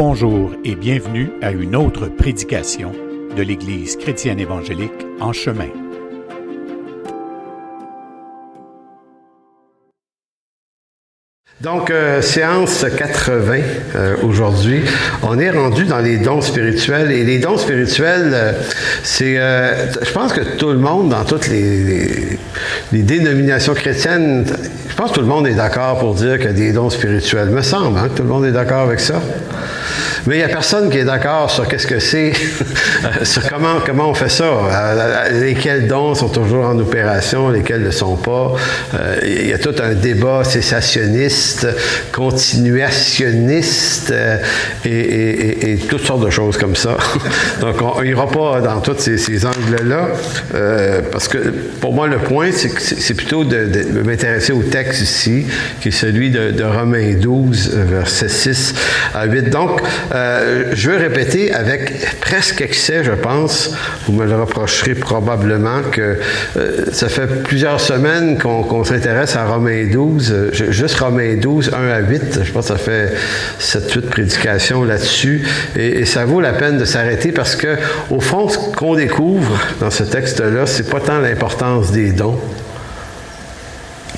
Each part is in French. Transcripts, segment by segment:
Bonjour et bienvenue à une autre prédication de l'Église chrétienne évangélique En Chemin. Donc, séance 80 aujourd'hui. On est rendu dans les dons spirituels. Et les dons spirituels, c'est... je pense que tout le monde, dans toutes les dénominations chrétiennes, je pense que tout le monde est d'accord pour dire qu'il y a des dons spirituels. Me semble, hein, que tout le monde est d'accord avec ça. Mais il n'y a personne qui est d'accord sur qu'est-ce que c'est, sur comment on fait ça, lesquels dons sont toujours en opération, lesquels ne le sont pas. Il y a tout un débat cessationniste, continuationniste et toutes sortes de choses comme ça. Donc, on n'ira pas dans tous ces angles-là, parce que pour moi, le point, c'est plutôt de m'intéresser au texte ici, qui est celui de Romains 12, versets 6 à 8. Donc, je veux répéter avec presque excès, je pense, vous me le reprocherez probablement, que ça fait plusieurs semaines qu'on s'intéresse à Romains 12, juste Romains 12, 1 à 8, je pense que ça fait 7-8 prédications là-dessus, et ça vaut la peine de s'arrêter parce que, au fond, ce qu'on découvre dans ce texte-là, c'est pas tant l'importance des dons,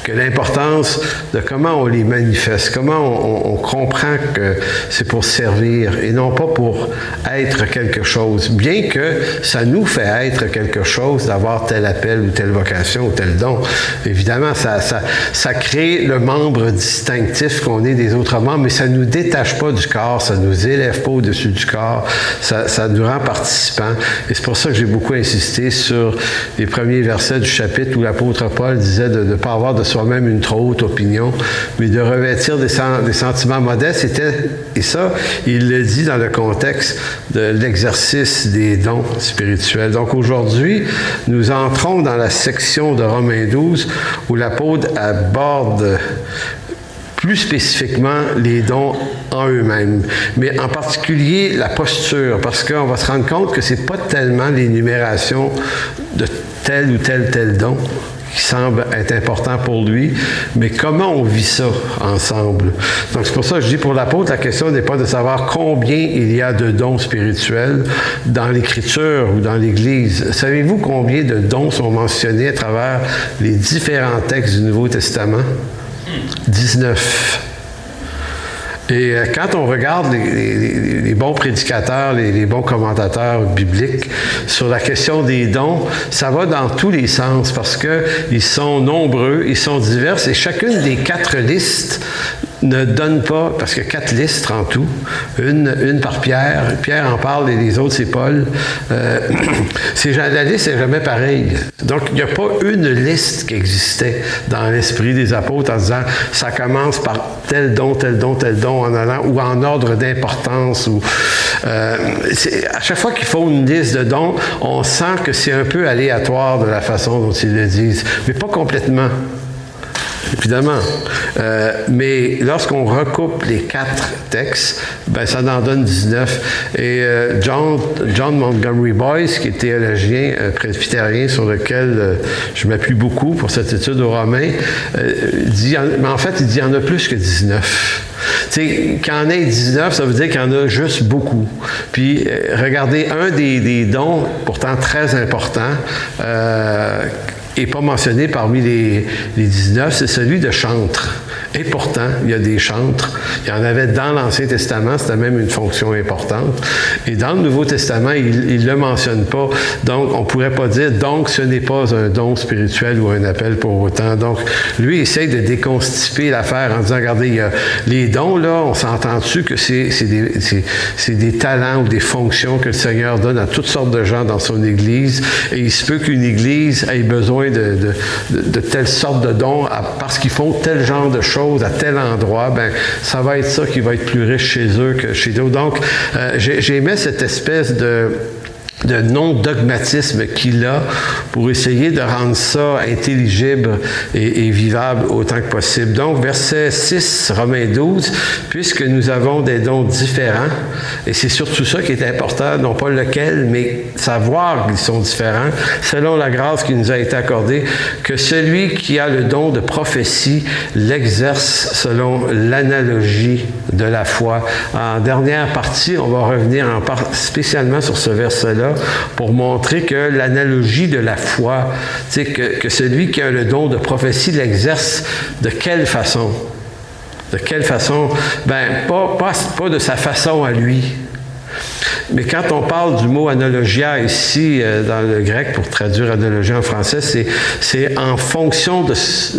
que l'importance de comment on les manifeste, comment on comprend que c'est pour servir et non pas pour être quelque chose. Bien que ça nous fait être quelque chose d'avoir tel appel ou telle vocation ou tel don. Évidemment, ça crée le membre distinctif qu'on est des autres membres, mais ça ne nous détache pas du corps, ça ne nous élève pas au-dessus du corps, ça nous rend participants. Et c'est pour ça que j'ai beaucoup insisté sur les premiers versets du chapitre où l'apôtre Paul disait de ne pas avoir de soi-même une trop haute opinion, mais de revêtir des sentiments modestes. Et ça, il le dit dans le contexte de l'exercice des dons spirituels. Donc aujourd'hui, nous entrons dans la section de Romains 12 où l'apôtre aborde plus spécifiquement les dons en eux-mêmes, mais en particulier la posture, parce qu'on va se rendre compte que c'est pas tellement l'énumération de tel ou tel don qui semble être important pour lui, mais comment on vit ça ensemble. Donc, c'est pour ça que je dis pour l'apôtre, la question n'est pas de savoir combien il y a de dons spirituels dans l'Écriture ou dans l'Église. Savez-vous combien de dons sont mentionnés à travers les différents textes du Nouveau Testament? 19. Et quand on regarde les bons prédicateurs, les bons commentateurs bibliques sur la question des dons, ça va dans tous les sens parce qu'ils sont nombreux, ils sont divers et chacune des 4 listes ne donne pas, parce qu'il y a 4 listes en tout, une par Pierre. Pierre en parle et les autres, c'est Paul. La liste n'est jamais pareille. Donc, il n'y a pas une liste qui existait dans l'esprit des apôtres en disant ça commence par tel don, tel don, tel don en allant ou en ordre d'importance. À chaque fois qu'ils font une liste de dons, on sent que c'est un peu aléatoire de la façon dont ils le disent, mais pas complètement. Évidemment. Mais lorsqu'on recoupe les 4 textes, ben ça en donne 19. Et John Montgomery Boyce, qui est théologien presbytérien sur lequel je m'appuie beaucoup pour cette étude aux Romains, dit, mais en fait, il dit qu'il y en a plus que 19. Tu sais, qu'il y en ait 19, ça veut dire qu'il y en a juste beaucoup. Puis, regardez, un des dons, pourtant très importants, et pas mentionné parmi les 19, c'est celui de chantre. Et pourtant, il y a des chantres. Il y en avait dans l'Ancien Testament, c'était même une fonction importante. Et dans le Nouveau Testament, il ne le mentionne pas. Donc, on ne pourrait pas dire, donc ce n'est pas un don spirituel ou un appel pour autant. Donc, lui, il essaie de déconstiper l'affaire en disant, regardez, il y a les dons, là, on s'entend-tu que c'est des talents ou des fonctions que le Seigneur donne à toutes sortes de gens dans son Église. Et il se peut qu'une Église ait besoin de telle sorte de dons parce qu'ils font tel genre de choses à tel endroit, ben ça va être ça qui va être plus riche chez eux que chez d'autres. Donc, j'aimais cette espèce de non-dogmatisme qu'il a pour essayer de rendre ça intelligible et vivable autant que possible. Donc, verset 6, Romains 12, puisque nous avons des dons différents, et c'est surtout ça qui est important, non pas lequel, mais savoir qu'ils sont différents, selon la grâce qui nous a été accordée, que celui qui a le don de prophétie l'exerce selon l'analogie de la foi. En dernière partie, on va revenir spécialement sur ce verset-là, pour montrer que l'analogie de la foi, c'est que celui qui a le don de prophétie l'exerce de quelle façon? De quelle façon? Bien, pas de sa façon à lui. Mais quand on parle du mot analogia ici, dans le grec, pour traduire analogia en français, c'est en fonction de ce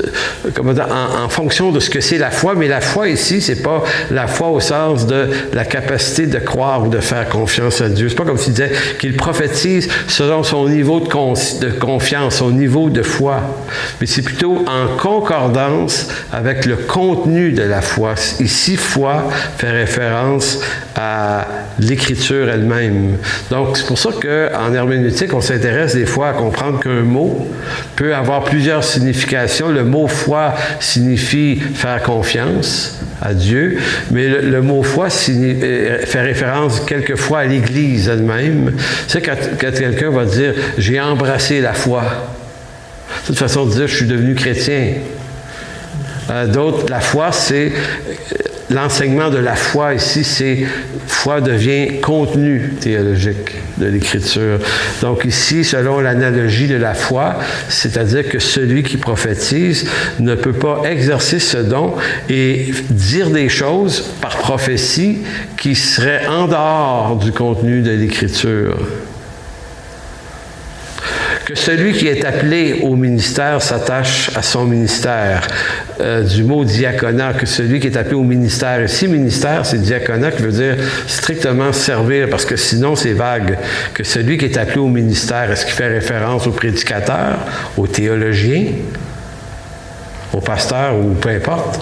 que c'est la foi. Mais la foi ici, c'est pas la foi au sens de la capacité de croire ou de faire confiance à Dieu. C'est pas comme s'il disait qu'il prophétise selon son niveau de confiance, son niveau de foi. Mais c'est plutôt en concordance avec le contenu de la foi. Ici, foi fait référence à l'Écriture elle-même. Donc, c'est pour ça qu'en herméneutique, on s'intéresse des fois à comprendre qu'un mot peut avoir plusieurs significations. Le mot foi signifie faire confiance à Dieu, mais le mot foi fait référence quelquefois à l'Église elle-même. C'est quand quelqu'un va dire « j'ai embrassé la foi ». C'est une façon de dire « je suis devenu chrétien ». D'autres, la foi, c'est l'enseignement de la foi ici, c'est foi devient contenu théologique de l'Écriture. Donc ici, selon l'analogie de la foi, c'est-à-dire que celui qui prophétise ne peut pas exercer ce don et dire des choses par prophétie qui seraient en dehors du contenu de l'Écriture. Que celui qui est appelé au ministère s'attache à son ministère. Du mot diaconat, que celui qui est appelé au ministère. Ici, ministère, c'est diaconat qui veut dire strictement servir, parce que sinon, c'est vague. Que celui qui est appelé au ministère, est-ce qu'il fait référence au prédicateur, au théologien, au pasteur ou peu importe?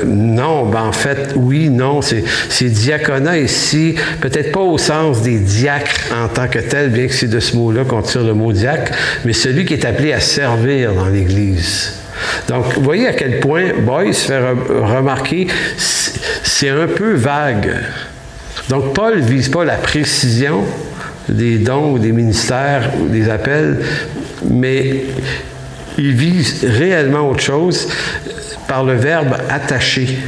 Non, ben en fait, oui, non, c'est diaconat ici, peut-être pas au sens des diacres en tant que tel, bien que c'est de ce mot-là qu'on tire le mot diacre, mais celui qui est appelé à servir dans l'Église. Donc, vous voyez à quel point Boyce fait remarquer, c'est un peu vague. Donc, Paul ne vise pas la précision des dons ou des ministères ou des appels, mais il vise réellement autre chose par le verbe « attacher ».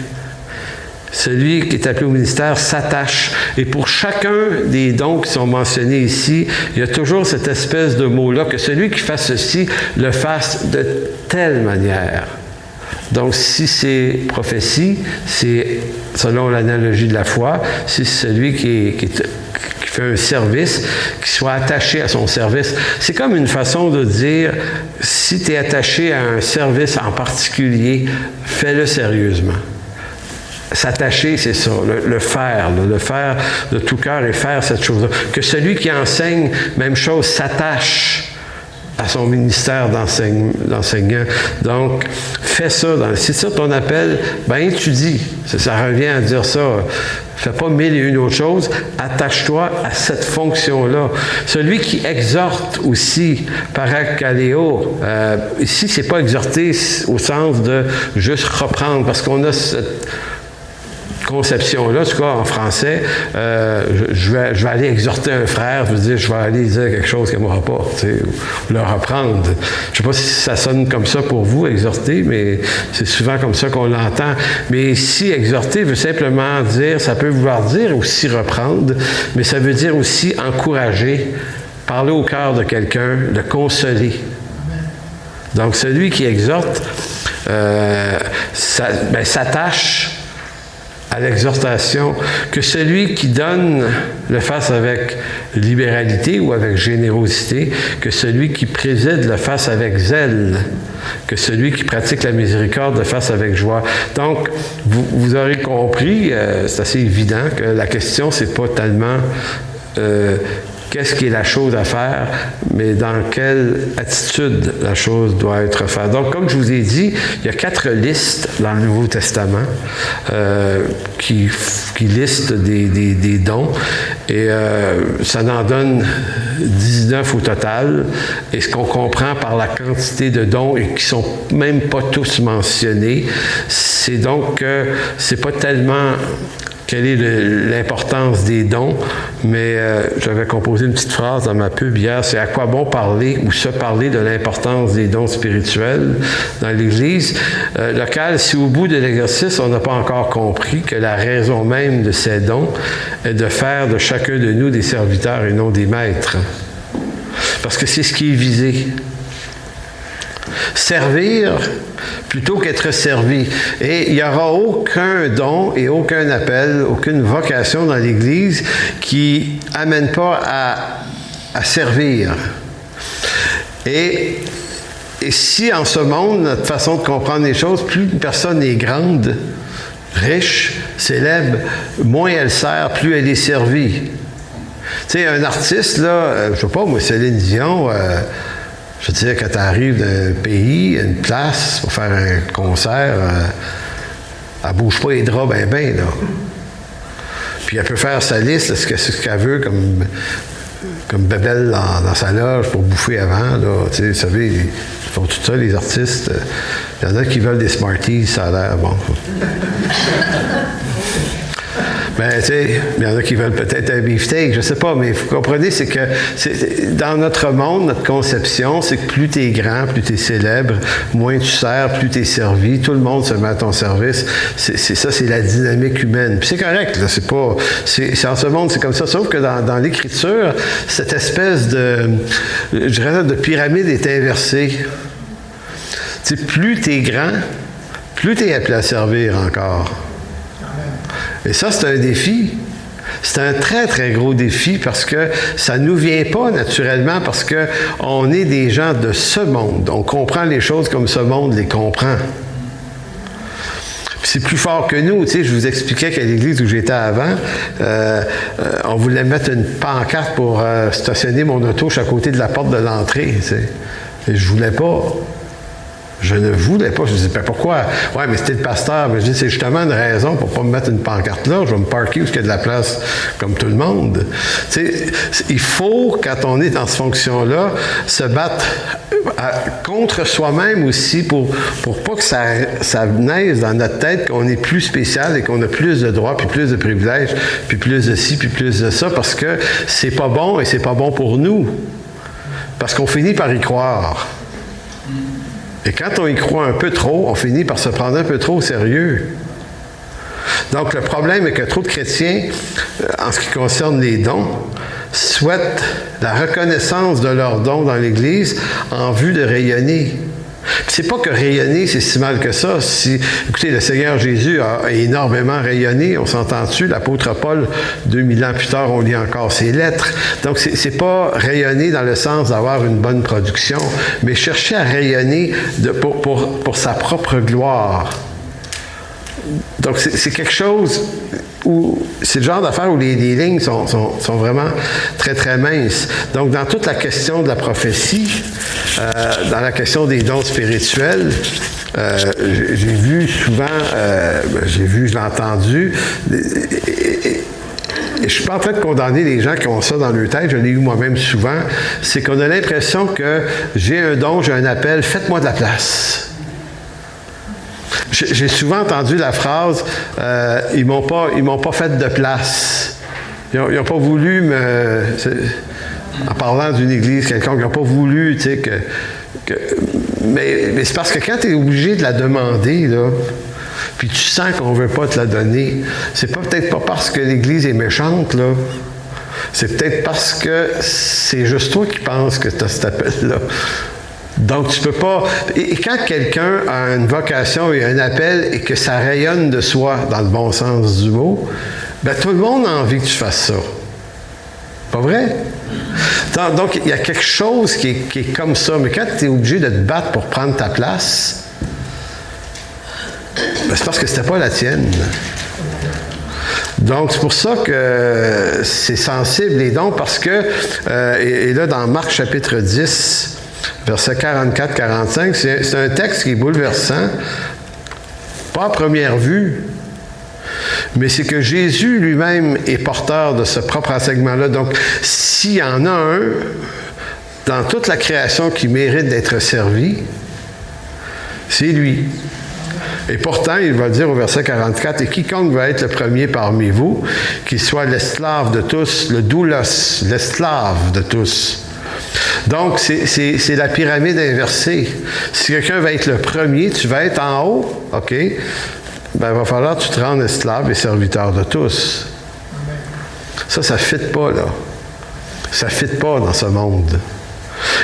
Celui qui est appelé au ministère s'attache. Et pour chacun des dons qui sont mentionnés ici, il y a toujours cette espèce de mot-là, que celui qui fasse ceci le fasse de telle manière. Donc, si c'est prophétie, c'est selon l'analogie de la foi, si c'est celui qui fait un service, qui soit attaché à son service. C'est comme une façon de dire, si tu es attaché à un service en particulier, fais-le sérieusement. S'attacher, c'est ça, le faire de tout cœur et faire cette chose-là. Que celui qui enseigne, même chose, s'attache à son ministère d'enseignant. Donc, fais ça. Si c'est ça ton appel, ben étudie. Ça revient à dire ça. Fais pas mille et une autres choses. Attache-toi à cette fonction-là. Celui qui exhorte aussi, parakaleo, ici, c'est pas exhorter au sens de juste reprendre, parce qu'on a cette conception-là, en tout cas en français, je vais aller exhorter un frère, je veux dire, je vais aller dire quelque chose qu'il ne m'aura pas, tu sais, ou le reprendre. Je ne sais pas si ça sonne comme ça pour vous, exhorter, mais c'est souvent comme ça qu'on l'entend. Mais ici, exhorter veut simplement dire, ça peut vouloir dire aussi reprendre, mais ça veut dire aussi encourager, parler au cœur de quelqu'un, le consoler. Donc, celui qui exhorte s'attache à l'exhortation, que celui qui donne le fasse avec libéralité ou avec générosité, que celui qui préside le fasse avec zèle, que celui qui pratique la miséricorde le fasse avec joie. Donc, vous aurez compris, c'est assez évident que la question, c'est pas tellement qu'est-ce qui est la chose à faire, mais dans quelle attitude la chose doit être faite. Donc, comme je vous ai dit, il y a 4 listes dans le Nouveau Testament qui listent des dons, et ça en donne 19 au total, et ce qu'on comprend par la quantité de dons, et qui ne sont même pas tous mentionnés, c'est donc que c'est pas tellement quelle est l'importance des dons, mais j'avais composé une petite phrase dans ma pub hier, c'est à quoi bon parler ou se parler de l'importance des dons spirituels dans l'Église locale si au bout de l'exercice, on n'a pas encore compris que la raison même de ces dons est de faire de chacun de nous des serviteurs et non des maîtres. Parce que c'est ce qui est visé. Servir plutôt qu'être servi. Et il n'y aura aucun don et aucun appel, aucune vocation dans l'Église qui n'amène pas à servir. Et si en ce monde, notre façon de comprendre les choses, plus une personne est grande, riche, célèbre, moins elle sert, plus elle est servie. Tu sais, un artiste, là, je ne sais pas, moi, Céline Dion, je veux dire, quand tu arrives d'un pays, une place, pour faire un concert, elle ne bouge pas les draps ben, là. Puis elle peut faire sa liste, ce qu'elle veut, comme bébelle dans sa loge pour bouffer avant, là. Tu sais, vous savez, ils font tout ça, les artistes. Il y en a qui veulent des Smarties, ça a l'air bon. Ben, tu sais, il y en a qui veulent peut-être un beefsteak, je ne sais pas, mais vous comprenez, c'est que dans notre monde, notre conception, c'est que plus tu es grand, plus tu es célèbre, moins tu sers, plus tu es servi, tout le monde se met à ton service. C'est ça, c'est la dynamique humaine. Puis c'est correct, là, c'est pas... C'est en ce monde, c'est comme ça, sauf que dans l'Écriture, cette espèce je dirais, de pyramide est inversée. Tu sais, plus tu es grand, plus tu es appelé à servir encore. Et ça, c'est un défi. C'est un très, très gros défi parce que ça ne nous vient pas naturellement parce qu'on est des gens de ce monde. On comprend les choses comme ce monde les comprend. Puis c'est plus fort que nous. Tu sais, je vous expliquais qu'à l'église où j'étais avant, on voulait mettre une pancarte pour stationner mon auto à côté de la porte de l'entrée. Tu sais. Et je voulais pas. Je ne voulais pas. Je disais, ben pourquoi? Ouais, mais c'était le pasteur. Mais je dis, c'est justement une raison pour ne pas me mettre une pancarte là. Je vais me parker où il y a de la place, comme tout le monde. Tu sais, il faut, quand on est dans cette fonction-là, se battre contre soi-même aussi pour pas que ça naisse dans notre tête qu'on est plus spécial et qu'on a plus de droits, puis plus de privilèges, puis plus de ci, puis plus de ça, parce que c'est pas bon et c'est pas bon pour nous. Parce qu'on finit par y croire. Et quand on y croit un peu trop, on finit par se prendre un peu trop au sérieux. Donc, le problème est que trop de chrétiens, en ce qui concerne les dons, souhaitent la reconnaissance de leurs dons dans l'Église en vue de rayonner. Puis c'est pas que rayonner, c'est si mal que ça. Écoutez, le Seigneur Jésus a énormément rayonné, on s'entend dessus. L'apôtre Paul, 2000 ans plus tard, on lit encore ses lettres. Donc, c'est pas rayonner dans le sens d'avoir une bonne production, mais chercher à rayonner pour sa propre gloire. Donc, c'est quelque chose où c'est le genre d'affaire où les lignes sont vraiment très, très minces. Donc, dans toute la question de la prophétie, dans la question des dons spirituels, j'ai vu souvent, je l'ai entendu, et je ne suis pas en train de condamner les gens qui ont ça dans leur tête, je l'ai eu moi-même souvent, c'est qu'on a l'impression que j'ai un don, j'ai un appel, faites-moi de la place. J'ai souvent entendu la phrase ils m'ont pas fait de place. Ils n'ont pas voulu en parlant d'une église quelconque, ils n'ont pas voulu, tu sais, mais c'est parce que quand tu es obligé de la demander, là, puis tu sens qu'on ne veut pas te la donner, c'est peut-être pas parce que l'église est méchante, là. C'est peut-être parce que c'est juste toi qui penses que tu as cet appel-là. Donc, tu peux pas... Et quand quelqu'un a une vocation et un appel et que ça rayonne de soi, dans le bon sens du mot, bien, tout le monde a envie que tu fasses ça. Pas vrai? Donc, il y a quelque chose qui est comme ça. Mais quand tu es obligé de te battre pour prendre ta place, bien, c'est parce que c'était pas la tienne. Donc, c'est pour ça que c'est sensible, les dons, parce que, et là, dans Marc chapitre 10, versets 44-45, c'est un texte qui est bouleversant, pas à première vue, mais c'est que Jésus lui-même est porteur de ce propre enseignement-là. Donc, s'il y en a un dans toute la création qui mérite d'être servi, c'est lui. Et pourtant, il va dire au verset 44, « Et quiconque va être le premier parmi vous, qu'il soit l'esclave de tous, le doulos, l'esclave de tous. » Donc, c'est la pyramide inversée. Si quelqu'un va être le premier, tu vas être en haut, OK? Ben, il va falloir que tu te rendes esclave et serviteur de tous. Ça ne fit pas, là. Ça ne fit pas dans ce monde.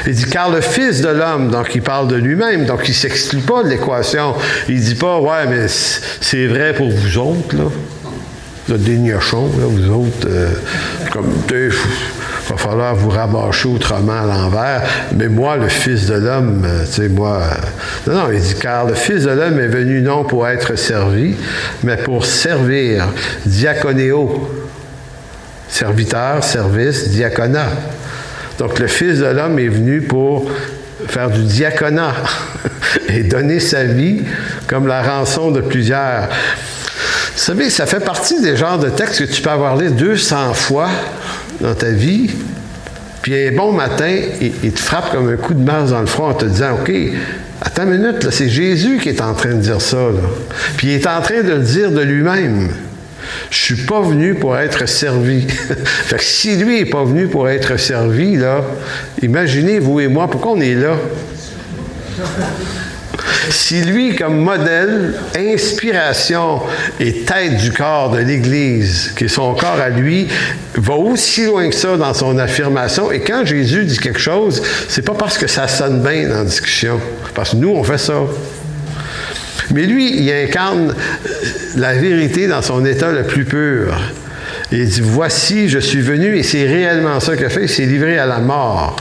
Il dit, car le Fils de l'homme, donc il parle de lui-même, donc il ne s'exclut pas de l'équation. Il ne dit pas, ouais, mais c'est vrai pour vous autres, là. Vous êtes des gnochons, là, vous autres, comme, il va falloir vous rabâcher autrement à l'envers. Mais moi, le Fils de l'homme, tu sais, moi... Non, il dit, car le Fils de l'homme est venu non pour être servi, mais pour servir. Diaconéo. Serviteur, service, diaconat. Donc, le Fils de l'homme est venu pour faire du diaconat et donner sa vie comme la rançon de plusieurs. Vous savez, ça fait partie des genres de textes que tu peux avoir lu 200 fois dans ta vie, puis un bon matin, il te frappe comme un coup de masse dans le front en te disant, « OK, attends une minute, là, c'est Jésus qui est en train de dire ça. Là. » Puis il est en train de le dire de lui-même. Je ne suis pas venu pour être servi. Fait que si lui n'est pas venu pour être servi, là, imaginez, vous et moi, pourquoi on est là? Si lui, comme modèle, inspiration et tête du corps de l'Église, qui est son corps à lui, va aussi loin que ça dans son affirmation, et quand Jésus dit quelque chose, c'est pas parce que ça sonne bien dans la discussion, parce que nous, on fait ça. Mais lui, il incarne la vérité dans son état le plus pur. Et il dit, voici, je suis venu, et c'est réellement ça qu'il a fait, il s'est livré à la mort.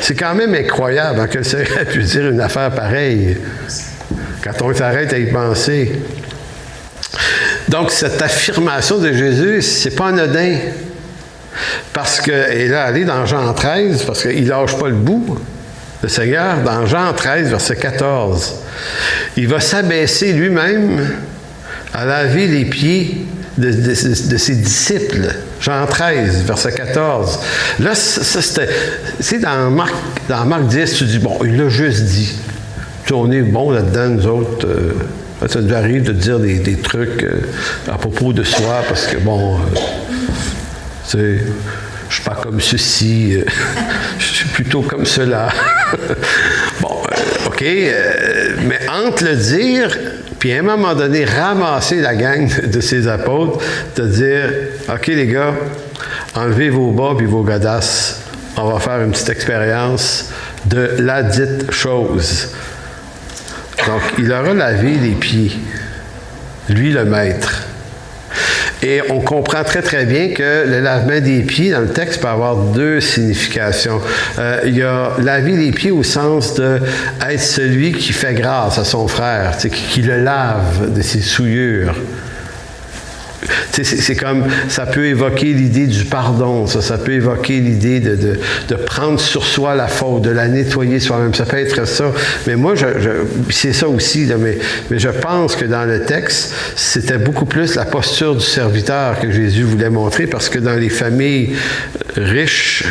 C'est quand même incroyable hein, que le Seigneur ait pu dire une affaire pareille, quand on s'arrête à y penser. Donc, cette affirmation de Jésus, c'est pas anodin. Parce que, et là, allez dans Jean 13, parce qu'il ne lâche pas le bout, le Seigneur, dans Jean 13, verset 14, il va s'abaisser lui-même à laver les pieds de ses disciples. Jean 13, verset 14. Là, ça c'était... Tu sais, dans Marc 10, tu dis, bon, il l'a juste dit. Puis on est bon là-dedans, nous autres. Ça nous arrive de dire des trucs à propos de soi, parce que, bon, tu sais, je suis pas comme ceci, je suis plutôt comme cela. Bon, OK, mais entre le dire, puis à un moment donné, ramasser la gang de ses apôtres, de dire, OK les gars, enlevez vos bas puis vos godasses, on va faire une petite expérience de la dite chose. Donc, il aura lavé les pieds, lui le maître. Et on comprend très, très bien que le lavement des pieds, dans le texte, peut avoir deux significations. Il y a laver les pieds au sens de être celui qui fait grâce à son frère, qui le lave de ses souillures. C'est comme, ça peut évoquer l'idée du pardon, ça peut évoquer l'idée de prendre sur soi la faute, de la nettoyer soi-même. Ça peut être ça. Mais moi, c'est ça aussi, là, mais je pense que dans le texte, c'était beaucoup plus la posture du serviteur que Jésus voulait montrer, parce que dans les familles riches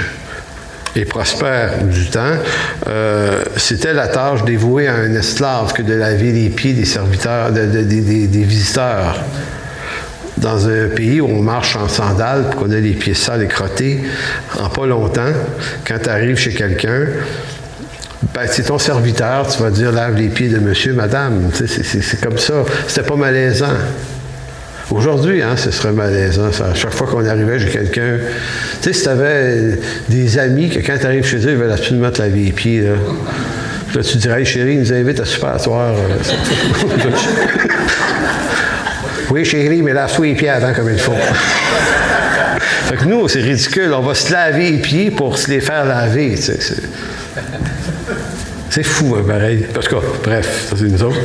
et prospères du temps, c'était la tâche dévouée à un esclave que de laver les pieds des serviteurs, des visiteurs. Dans un pays où on marche en sandales, puis qu'on a les pieds sales et crottés, en pas longtemps, quand tu arrives chez quelqu'un, ben, c'est ton serviteur, tu vas dire, lave les pieds de monsieur, madame. C'est comme ça. C'était pas malaisant. Aujourd'hui, hein, ce serait malaisant. Ça. À chaque fois qu'on arrivait chez quelqu'un, tu sais, si tu avais des amis que quand tu arrives chez eux, ils veulent absolument te laver les pieds, là. Puis là, tu dirais, hey, chérie, ils nous invitent à super soir. Oui, chérie, mais lave-toi les pieds avant comme il faut. Fait que nous, c'est ridicule. On va se laver les pieds pour se les faire laver. C'est fou, hein, pareil. En tout cas, bref, ça c'est nous autres.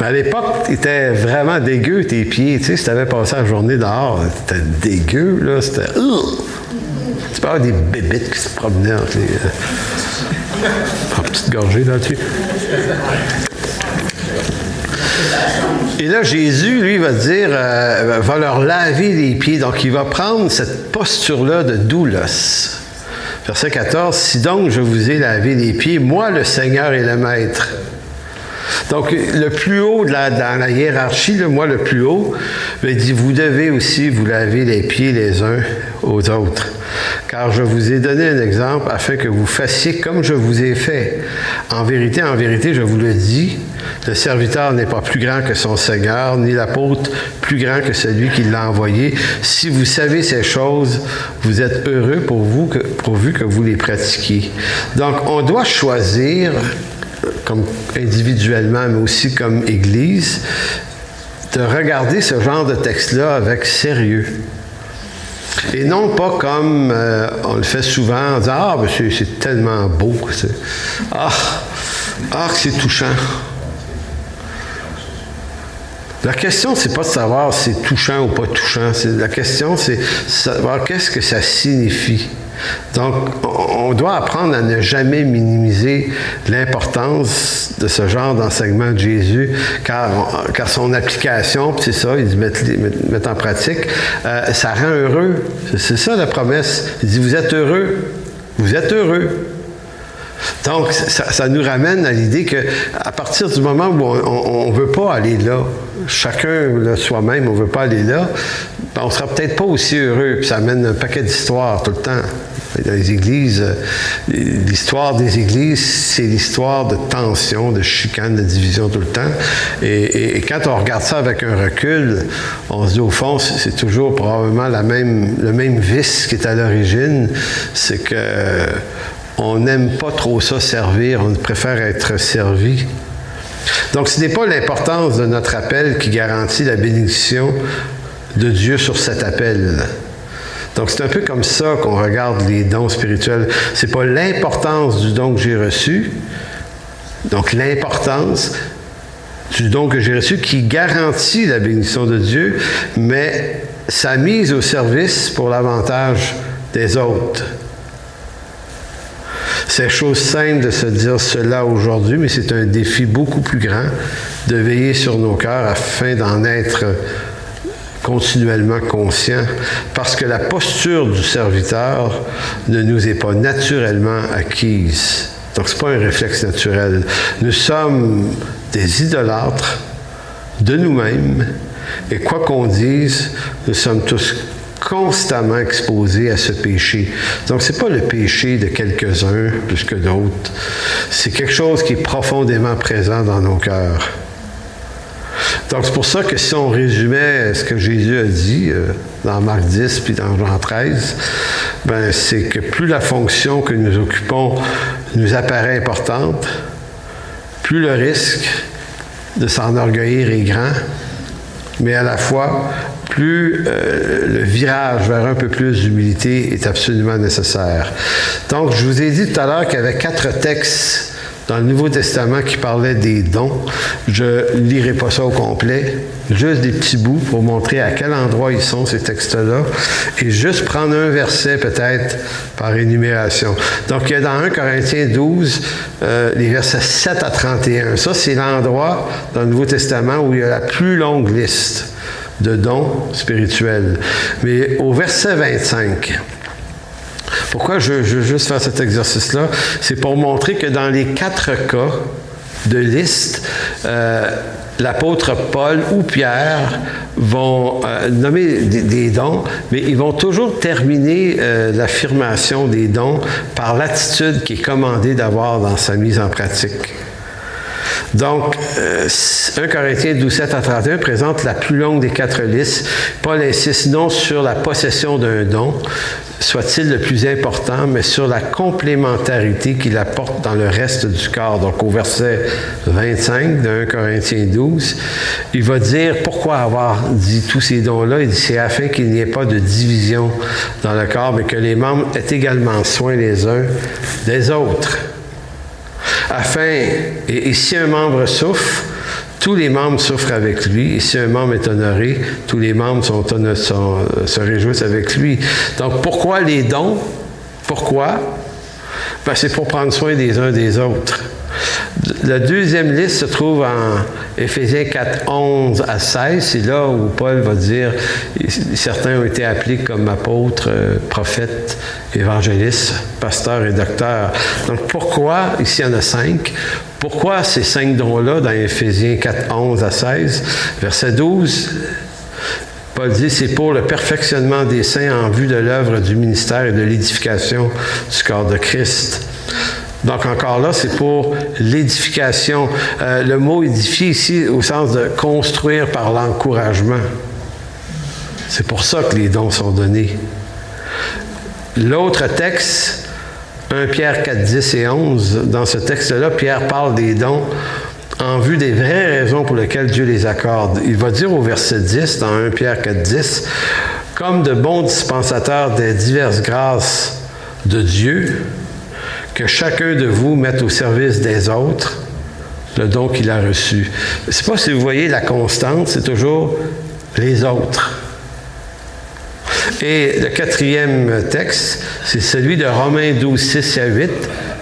Mais à l'époque, t'étais vraiment dégueu, tes pieds. Tu sais, si t'avais passé la journée dehors, c'était dégueu, là. C'était... Tu peux avoir des bébites qui se promenaient entre les... Prends une petite gorgée là-dessus. Et là, Jésus, lui, va dire, va leur laver les pieds. Donc, il va prendre cette posture-là de doulos. Verset 14, « Si donc je vous ai lavé les pieds, moi, le Seigneur et le Maître. » Donc, le plus haut dans la hiérarchie, moi, le plus haut, il dit, « Vous devez aussi vous laver les pieds les uns aux autres. Car je vous ai donné un exemple afin que vous fassiez comme je vous ai fait. En vérité, je vous le dis, le serviteur n'est pas plus grand que son Seigneur, ni l'apôtre plus grand que celui qui l'a envoyé. Si vous savez ces choses, vous êtes heureux pourvu que vous les pratiquiez. » Donc, on doit choisir, comme individuellement, mais aussi comme Église, de regarder ce genre de texte-là avec sérieux. Et non pas comme on le fait souvent en disant « Ah, ben c'est tellement beau. Ah, que c'est touchant. » La question, c'est pas de savoir si c'est touchant ou pas touchant. La question, c'est de savoir qu'est-ce que ça signifie. Donc, on doit apprendre à ne jamais minimiser l'importance de ce genre d'enseignement de Jésus, car son application, c'est ça, il dit mettre en pratique, ça rend heureux. C'est ça la promesse. Il dit, vous êtes heureux. Vous êtes heureux. Donc, ça nous ramène à l'idée qu'à partir du moment où on ne veut pas aller là, chacun là, soi-même, on ne veut pas aller là, ben on ne sera peut-être pas aussi heureux. Puis ça amène un paquet d'histoires tout le temps. Dans les églises, l'histoire des églises, c'est l'histoire de tension, de chicane, de division tout le temps. Et quand on regarde ça avec un recul, on se dit au fond, c'est toujours probablement le même vice qui est à l'origine, c'est que on n'aime pas trop ça servir, on préfère être servi. Donc, ce n'est pas l'importance de notre appel qui garantit la bénédiction de Dieu sur cet appel. Donc, c'est un peu comme ça qu'on regarde les dons spirituels. Ce n'est pas l'importance du don que j'ai reçu, donc l'importance du don que j'ai reçu qui garantit la bénédiction de Dieu, mais sa mise au service pour l'avantage des autres. C'est chose simple de se dire cela aujourd'hui, mais c'est un défi beaucoup plus grand de veiller sur nos cœurs afin d'en être continuellement conscients, parce que la posture du serviteur ne nous est pas naturellement acquise. Donc, ce n'est pas un réflexe naturel. Nous sommes des idolâtres de nous-mêmes, et quoi qu'on dise, nous sommes tous constamment exposés à ce péché. Donc, ce n'est pas le péché de quelques-uns plus que d'autres. C'est quelque chose qui est profondément présent dans nos cœurs. Donc, c'est pour ça que si on résumait ce que Jésus a dit dans Marc 10 puis dans Jean 13, ben, c'est que plus la fonction que nous occupons nous apparaît importante, plus le risque de s'enorgueillir est grand, mais à la fois, plus le virage vers un peu plus d'humilité est absolument nécessaire. Donc, je vous ai dit tout à l'heure qu'il y avait 4 textes dans le Nouveau Testament qui parlaient des dons. Je ne lirai pas ça au complet, juste des petits bouts pour montrer à quel endroit ils sont, ces textes-là, et juste prendre un verset peut-être par énumération. Donc, il y a dans 1 Corinthiens 12, les versets 7 à 31. Ça, c'est l'endroit dans le Nouveau Testament où il y a la plus longue liste de dons spirituels. Mais au verset 25, pourquoi je veux juste faire cet exercice-là? C'est pour montrer que dans les 4 cas de liste, l'apôtre Paul ou Pierre vont nommer des dons, mais ils vont toujours terminer l'affirmation des dons par l'attitude qui est commandée d'avoir dans sa mise en pratique. Donc, 1 Corinthiens 12, 7 à 31 présente la plus longue des 4 listes. Paul insiste non sur la possession d'un don, soit-il le plus important, mais sur la complémentarité qu'il apporte dans le reste du corps. Donc, au verset 25 de 1 Corinthiens 12, il va dire pourquoi avoir dit tous ces dons-là. Il dit c'est afin qu'il n'y ait pas de division dans le corps, mais que les membres aient également soin les uns des autres. Et si un membre souffre, tous les membres souffrent avec lui, et si un membre est honoré, tous les membres se réjouissent avec lui. Donc, pourquoi les dons? Pourquoi? Ben, c'est pour prendre soin des uns des autres. La deuxième liste se trouve en Éphésiens 4, 11 à 16. C'est là où Paul va dire, certains ont été appelés comme apôtres, prophètes, évangélistes, pasteurs et docteurs. Donc pourquoi, ici il y en a 5, pourquoi ces 5 dons-là dans Éphésiens 4, 11 à 16? Verset 12, Paul dit, c'est pour le perfectionnement des saints en vue de l'œuvre du ministère et de l'édification du corps de Christ. Donc, encore là, c'est pour l'édification. Le mot édifier ici, au sens de construire par l'encouragement. C'est pour ça que les dons sont donnés. L'autre texte, 1 Pierre 4, 10 et 11, dans ce texte-là, Pierre parle des dons en vue des vraies raisons pour lesquelles Dieu les accorde. Il va dire au verset 10, dans 1 Pierre 4, 10, « Comme de bons dispensateurs des diverses grâces de Dieu, que chacun de vous mette au service des autres le don qu'il a reçu. » Je ne sais pas si vous voyez la constante, c'est toujours les autres. Et le 4e texte, c'est celui de Romains 12, 6 à 8,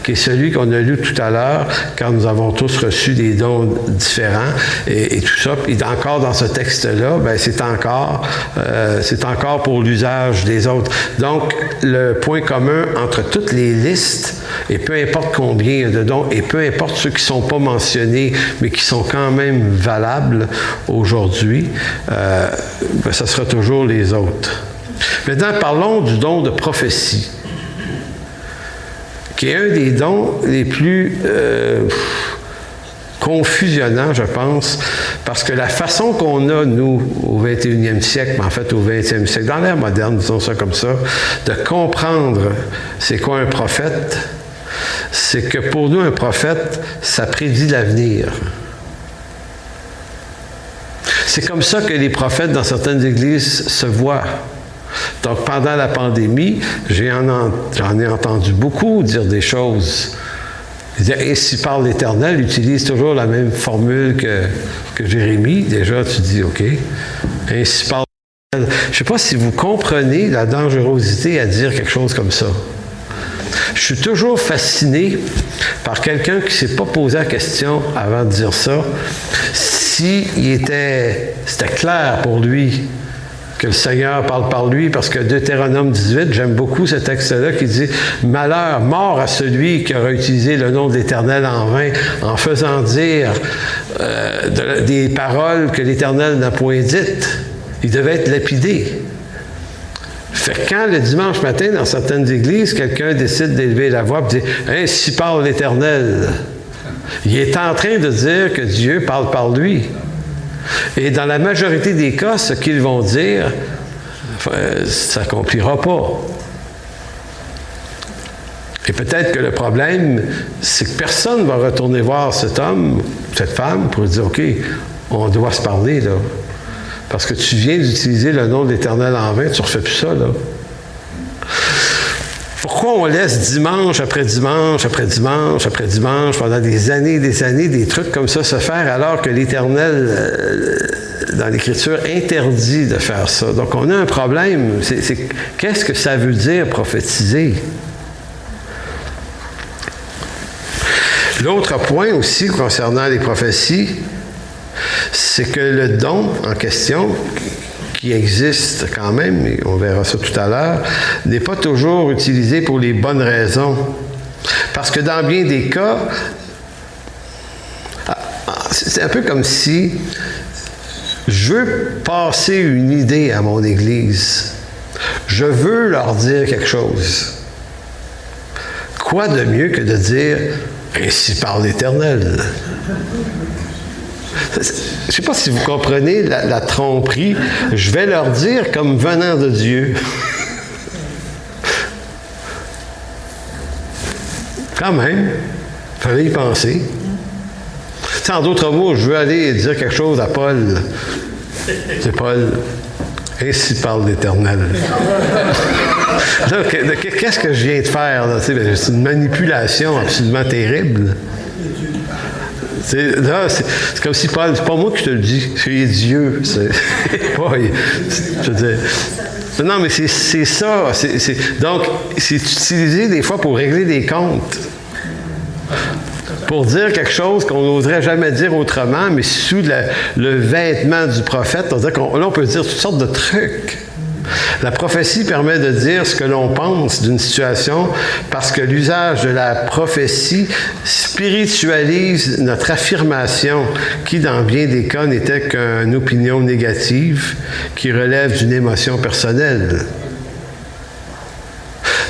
qui est celui qu'on a lu tout à l'heure, quand nous avons tous reçu des dons différents, et tout ça. Et encore dans ce texte-là, ben, c'est encore pour l'usage des autres. Donc, le point commun entre toutes les listes, et peu importe combien il y a de dons, et peu importe ceux qui ne sont pas mentionnés, mais qui sont quand même valables aujourd'hui, ben, ça sera toujours les autres. Maintenant, parlons du don de prophétie, qui est un des dons les plus confusionnants, je pense, parce que la façon qu'on a, nous, au 21e siècle, mais en fait au 20e siècle, dans l'ère moderne, disons ça comme ça, de comprendre c'est quoi un prophète, c'est que pour nous, un prophète, ça prédit l'avenir. C'est comme ça que les prophètes dans certaines églises se voient. Donc, pendant la pandémie, j'en ai entendu beaucoup dire des choses. Ainsi parle l'Éternel, utilise toujours la même formule que Jérémie. Déjà, tu dis, OK. Ainsi parle l'Éternel. Je ne sais pas si vous comprenez la dangerosité à dire quelque chose comme ça. Je suis toujours fasciné par quelqu'un qui ne s'est pas posé la question avant de dire ça, si c'était clair pour lui que le Seigneur parle par lui, parce que Deutéronome 18, j'aime beaucoup ce texte-là qui dit « Malheur, mort à celui qui aura utilisé le nom de l'Éternel en vain, en faisant dire des paroles que l'Éternel n'a point dites. » Il devait être lapidé. Fait que quand le dimanche matin, dans certaines églises, quelqu'un décide d'élever la voix et dit « Ainsi parle l'Éternel », il est en train de dire que Dieu parle par lui. Et dans la majorité des cas, ce qu'ils vont dire, ça ne s'accomplira pas. Et peut-être que le problème, c'est que personne ne va retourner voir cet homme, cette femme, pour dire, OK, on doit se parler, là. Parce que tu viens d'utiliser le nom de l'Éternel en vain, tu ne refais plus ça, là. Pourquoi on laisse dimanche après dimanche, après dimanche, après dimanche, pendant des années, des trucs comme ça se faire, alors que l'Éternel, dans l'Écriture, interdit de faire ça? Donc, on a un problème. Qu'est-ce que ça veut dire prophétiser? L'autre point aussi concernant les prophéties, c'est que le don en question, qui existe quand même, et on verra ça tout à l'heure, n'est pas toujours utilisé pour les bonnes raisons. Parce que dans bien des cas, c'est un peu comme si je veux passer une idée à mon Église. Je veux leur dire quelque chose. Quoi de mieux que de dire « Ainsi parle l'Éternel ». Je ne sais pas si vous comprenez la tromperie. Je vais leur dire comme venant de Dieu. Quand même, il fallait y penser. En d'autres mots, je veux aller dire quelque chose à Paul. C'est Paul. Ainsi parle l'Éternel. Qu'est-ce que je viens de faire? Là? C'est une manipulation absolument terrible. Là, c'est comme si c'est pas moi qui te le dis, c'est Dieu. Je veux dire. Non, mais c'est ça. Donc, c'est utilisé des fois pour régler des comptes. Pour dire quelque chose qu'on n'oserait jamais dire autrement, mais sous le vêtement du prophète, là, on peut dire toutes sortes de trucs. La prophétie permet de dire ce que l'on pense d'une situation parce que l'usage de la prophétie spiritualise notre affirmation qui, dans bien des cas, n'était qu'une opinion négative qui relève d'une émotion personnelle.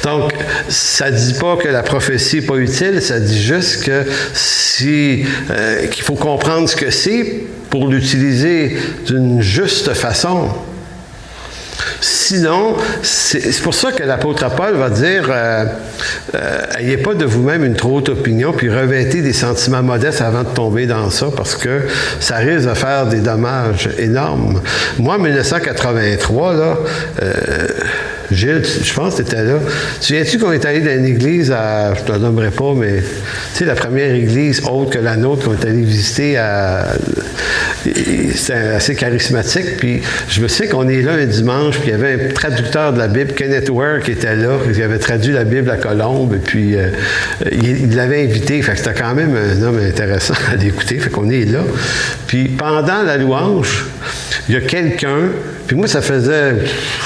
Donc, ça ne dit pas que la prophétie n'est pas utile, ça dit juste que qu'il faut comprendre ce que c'est pour l'utiliser d'une juste façon. Sinon, c'est pour ça que l'apôtre Paul va dire ayez pas de vous-même une trop haute opinion, puis revêtez des sentiments modestes avant de tomber dans ça, parce que ça risque de faire des dommages énormes. Moi, en 1983, là, Gilles, je pense que tu étais là. Tu viens-tu qu'on est allé dans une église je ne te la nommerai pas, mais tu sais, la première église autre que la nôtre qu'on est allé visiter, c'était assez charismatique. Puis je me souviens qu'on est là un dimanche, puis il y avait un traducteur de la Bible, Kenneth Ware, qui était là, qui avait traduit la Bible à Colombe, et puis il l'avait invité. Fait que c'était quand même un homme intéressant à l'écouter. Fait qu'on est là. Puis pendant la louange, il y a quelqu'un, puis moi, ça faisait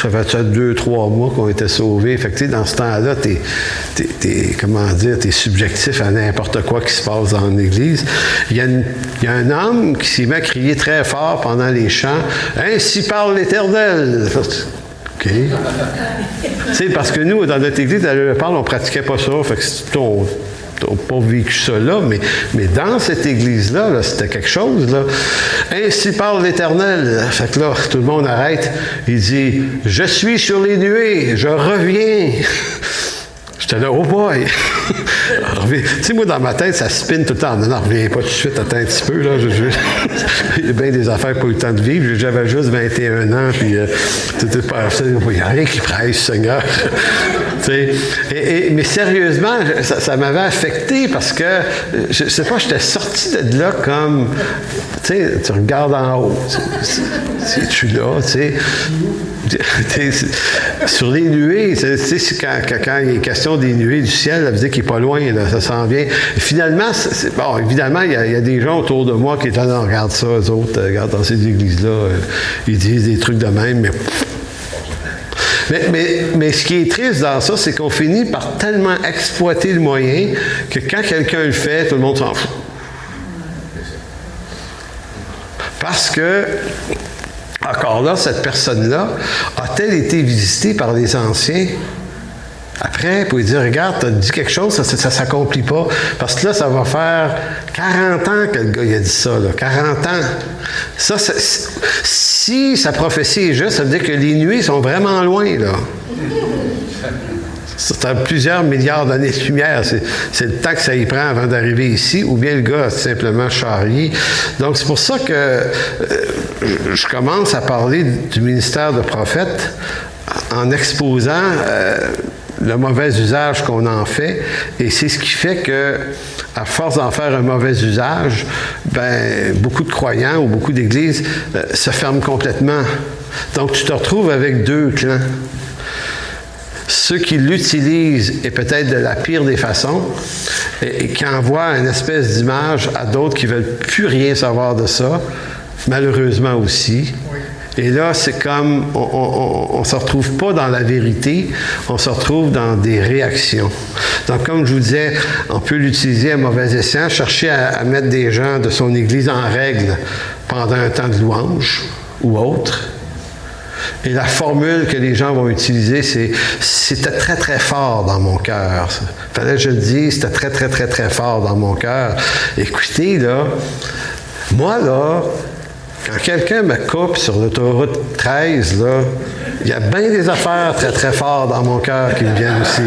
2-3 mois qu'on était sauvés. Fait que, tu sais, dans ce temps-là, t'es subjectif à n'importe quoi qui se passe dans l'église. Il y a un homme qui s'est mis à crier très fort pendant les chants. « Ainsi parle l'Éternel! » OK. Tu sais, parce que nous, dans notre église, à on ne pratiquait pas ça. Fait que on n'a pas vécu ça là, mais dans cette église-là, là, c'était quelque chose. Là. Ainsi parle l'Éternel. Fait que là, tout le monde arrête. Il dit, « Je suis sur les nuées, je reviens. » J'étais là, « Oh boy! » Tu sais, moi, dans ma tête, ça spinne tout le temps. Non, reviens pas tout de suite, attends un petit peu. Là. Il y a bien des affaires pas eu le temps de vivre. J'avais juste 21 ans, puis il n'y a rien qui presse, Seigneur. Mais sérieusement, ça m'avait affecté parce que, je ne sais pas, j'étais sorti de là comme, tu sais, tu regardes en haut, tu là, tu sais. Sur les nuées, tu sais, quand il est question des nuées du ciel, ça veut dire qu'il n'est pas loin, là, ça s'en vient. Et finalement, bon, évidemment, il y a des gens autour de moi qui étaient là, regarde ça, eux autres, regarde dans ces églises-là, ils disent des trucs de même, mais ce qui est triste dans ça, c'est qu'on finit par tellement exploiter le moyen que quand quelqu'un le fait, tout le monde s'en fout. Parce que, encore là, cette personne-là a-t-elle été visitée par les anciens? Après, pour lui dire, regarde, tu as dit quelque chose, ça ne s'accomplit pas. Parce que là, ça va faire 40 ans que le gars il a dit ça, là, 40 ans. Ça, si sa prophétie est juste, ça veut dire que les nuées sont vraiment loin, là. C'est à plusieurs milliards d'années-lumière. C'est le temps que ça y prend avant d'arriver ici, ou bien le gars a simplement charrié. Donc, c'est pour ça que je commence à parler du ministère de prophète en exposant le mauvais usage qu'on en fait. Et c'est ce qui fait que, à force d'en faire un mauvais usage, beaucoup de croyants ou beaucoup d'églises se ferment complètement. Donc, tu te retrouves avec deux clans. Ceux qui l'utilisent, et peut-être de la pire des façons, et qui envoient une espèce d'image à d'autres qui ne veulent plus rien savoir de ça, malheureusement aussi. Et là, c'est comme, on ne se retrouve pas dans la vérité, on se retrouve dans des réactions. Donc, comme je vous disais, on peut l'utiliser à mauvais escient, chercher à mettre des gens de son Église en règle pendant un temps de louange ou autre. Et la formule que les gens vont utiliser, c'est « c'était très, très fort dans mon cœur ». Il fallait que je le dise, c'était très, très, très, très fort dans mon cœur. Écoutez, là, moi, là, quand quelqu'un me coupe sur l'autoroute 13, là, il y a bien des affaires très, très fortes dans mon cœur qui me viennent aussi.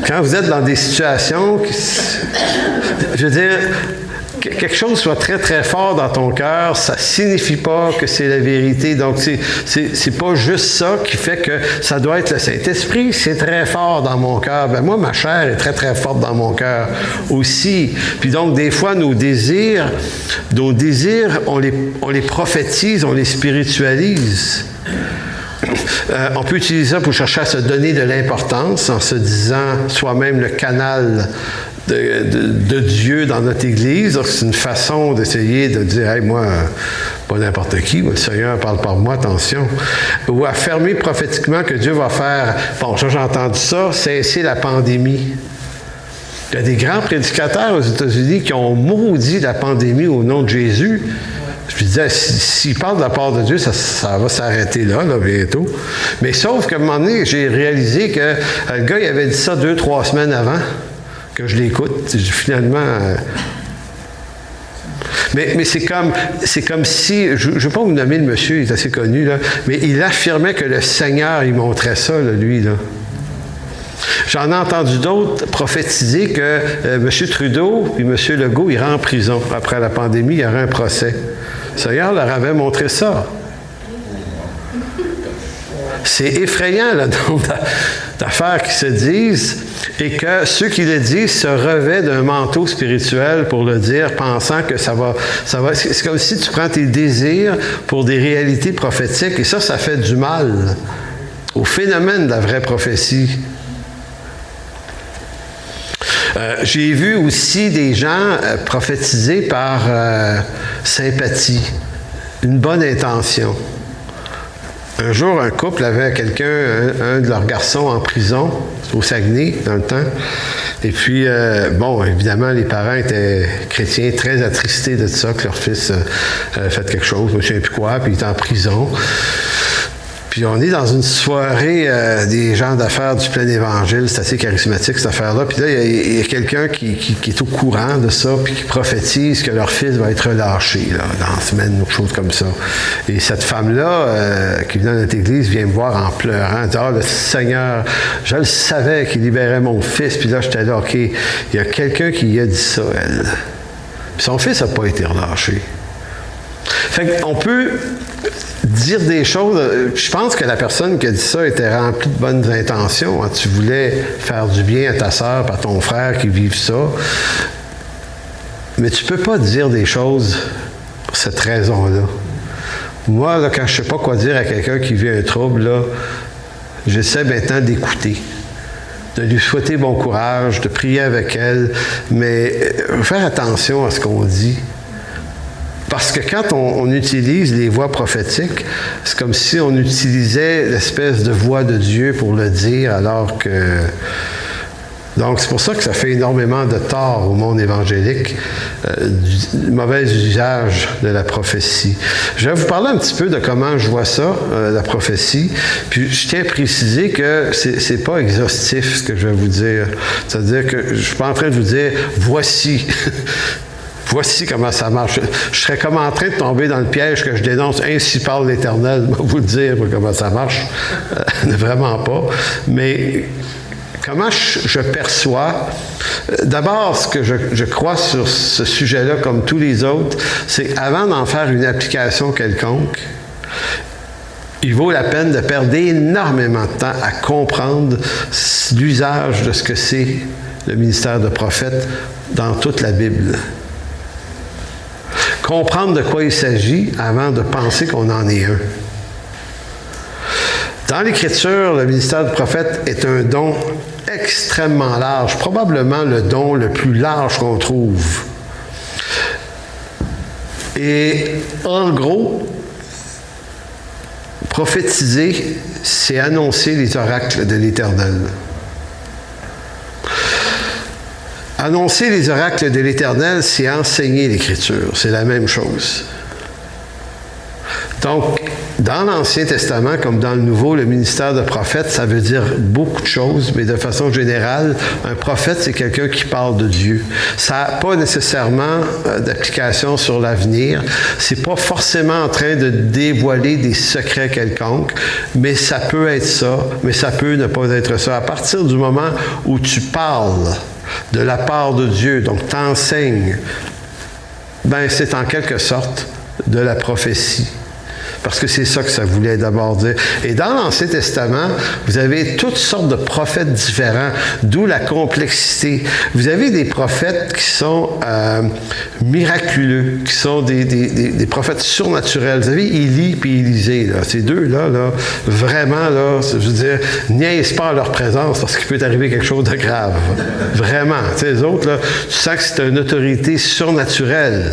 Quand vous êtes dans des situations, je veux dire, quelque chose soit très, très fort dans ton cœur, ça ne signifie pas que c'est la vérité. Donc, c'est pas juste ça qui fait que ça doit être le Saint-Esprit. C'est très fort dans mon cœur. Ben, moi, ma chair est très, très forte dans mon cœur aussi. Puis donc, des fois, nos désirs, on les prophétise, on les spiritualise. On peut utiliser ça pour chercher à se donner de l'importance en se disant soi-même le canal de Dieu dans notre Église. C'est une façon d'essayer de dire « Hey, moi, pas n'importe qui, le Seigneur parle par moi, attention. » Ou affirmer prophétiquement que Dieu va faire, bon, ça j'ai entendu ça, cesser la pandémie. Il y a des grands prédicateurs aux États-Unis qui ont maudit la pandémie au nom de Jésus. Je me disais, s'il parle de la part de Dieu, ça va s'arrêter là, bientôt. Mais sauf qu'à un moment donné, j'ai réalisé que le gars, il avait dit ça 2-3 semaines avant que je l'écoute. Finalement... Mais c'est comme si, je ne vais pas vous nommer le monsieur, il est assez connu, là, mais il affirmait que le Seigneur, il montrait ça, là, lui, là. J'en ai entendu d'autres prophétiser que M. Trudeau et M. Legault iront en prison. Après la pandémie, il y aura un procès. Le Seigneur leur avait montré ça. C'est effrayant, le nombre d'affaires qui se disent et que ceux qui le disent se revêtent d'un manteau spirituel pour le dire, pensant que ça va. C'est comme si tu prends tes désirs pour des réalités prophétiques et ça fait du mal au phénomène de la vraie prophétie. J'ai vu aussi des gens prophétiser par sympathie, une bonne intention. Un jour, un couple avait un de leurs garçons en prison, au Saguenay, dans le temps. Et puis, évidemment, les parents étaient chrétiens, très attristés de ça, que leur fils avait fait quelque chose, je ne sais plus quoi, puis il était en prison. Puis on est dans une soirée des gens d'affaires du plein évangile, c'est assez charismatique cette affaire-là. Puis là, il y a quelqu'un qui est au courant de ça, puis qui prophétise que leur fils va être relâché là, dans la semaine, ou quelque chose comme ça. Et cette femme-là, qui vient dans notre église, vient me voir en pleurant, elle dit « Ah, le Seigneur, je le savais qu'il libérait mon fils. » Puis là, j'étais là, OK, il y a quelqu'un qui a dit ça, elle. Puis son fils n'a pas été relâché. Fait qu'on peut dire des choses. Je pense que la personne qui a dit ça était remplie de bonnes intentions. Hein. Tu voulais faire du bien à ta sœur, à ton frère qui vivent ça. Mais tu ne peux pas dire des choses pour cette raison-là. Moi, là, quand je ne sais pas quoi dire à quelqu'un qui vit un trouble, là, j'essaie maintenant d'écouter, de lui souhaiter bon courage, de prier avec elle, mais faire attention à ce qu'on dit. Parce que quand on utilise les voix prophétiques, c'est comme si on utilisait l'espèce de voix de Dieu pour le dire, alors que... Donc, c'est pour ça que ça fait énormément de tort au monde évangélique, du mauvais usage de la prophétie. Je vais vous parler un petit peu de comment je vois ça, la prophétie. Puis, je tiens à préciser que c'est pas exhaustif, ce que je vais vous dire. C'est-à-dire que je ne suis pas en train de vous dire « voici ». Voici comment ça marche. Je serais comme en train de tomber dans le piège que je dénonce. Ainsi parle l'Éternel. Je vais vous le dire comment ça marche. Vraiment pas. Mais comment je perçois... D'abord, ce que je crois sur ce sujet-là, comme tous les autres, c'est qu'avant d'en faire une application quelconque, il vaut la peine de perdre énormément de temps à comprendre l'usage de ce que c'est le ministère de prophète dans toute la Bible. Comprendre de quoi il s'agit avant de penser qu'on en est un. Dans l'Écriture, le ministère de prophète est un don extrêmement large, probablement le don le plus large qu'on trouve. Et en gros, prophétiser, c'est annoncer les oracles de l'Éternel. Annoncer les oracles de l'Éternel, c'est enseigner l'Écriture. C'est la même chose. Donc, dans l'Ancien Testament, comme dans le Nouveau, le ministère de prophète, ça veut dire beaucoup de choses, mais de façon générale, un prophète, c'est quelqu'un qui parle de Dieu. Ça n'a pas nécessairement d'application sur l'avenir. C'est pas forcément en train de dévoiler des secrets quelconques, mais ça peut être ça, mais ça peut ne pas être ça. À partir du moment où tu parles de la part de Dieu, donc t'enseignes ben c'est en quelque sorte de la prophétie. Parce que c'est ça que ça voulait d'abord dire. Et dans l'Ancien Testament, vous avez toutes sortes de prophètes différents, d'où la complexité. Vous avez des prophètes qui sont miraculeux, qui sont des prophètes surnaturels. Vous avez Élie et Élisée, là. Ces deux-là, là, vraiment, là, je veux dire, niaise pas à leur présence parce qu'il peut arriver quelque chose de grave. Vraiment. Tu sais, les autres, là, tu sens que c'est une autorité surnaturelle.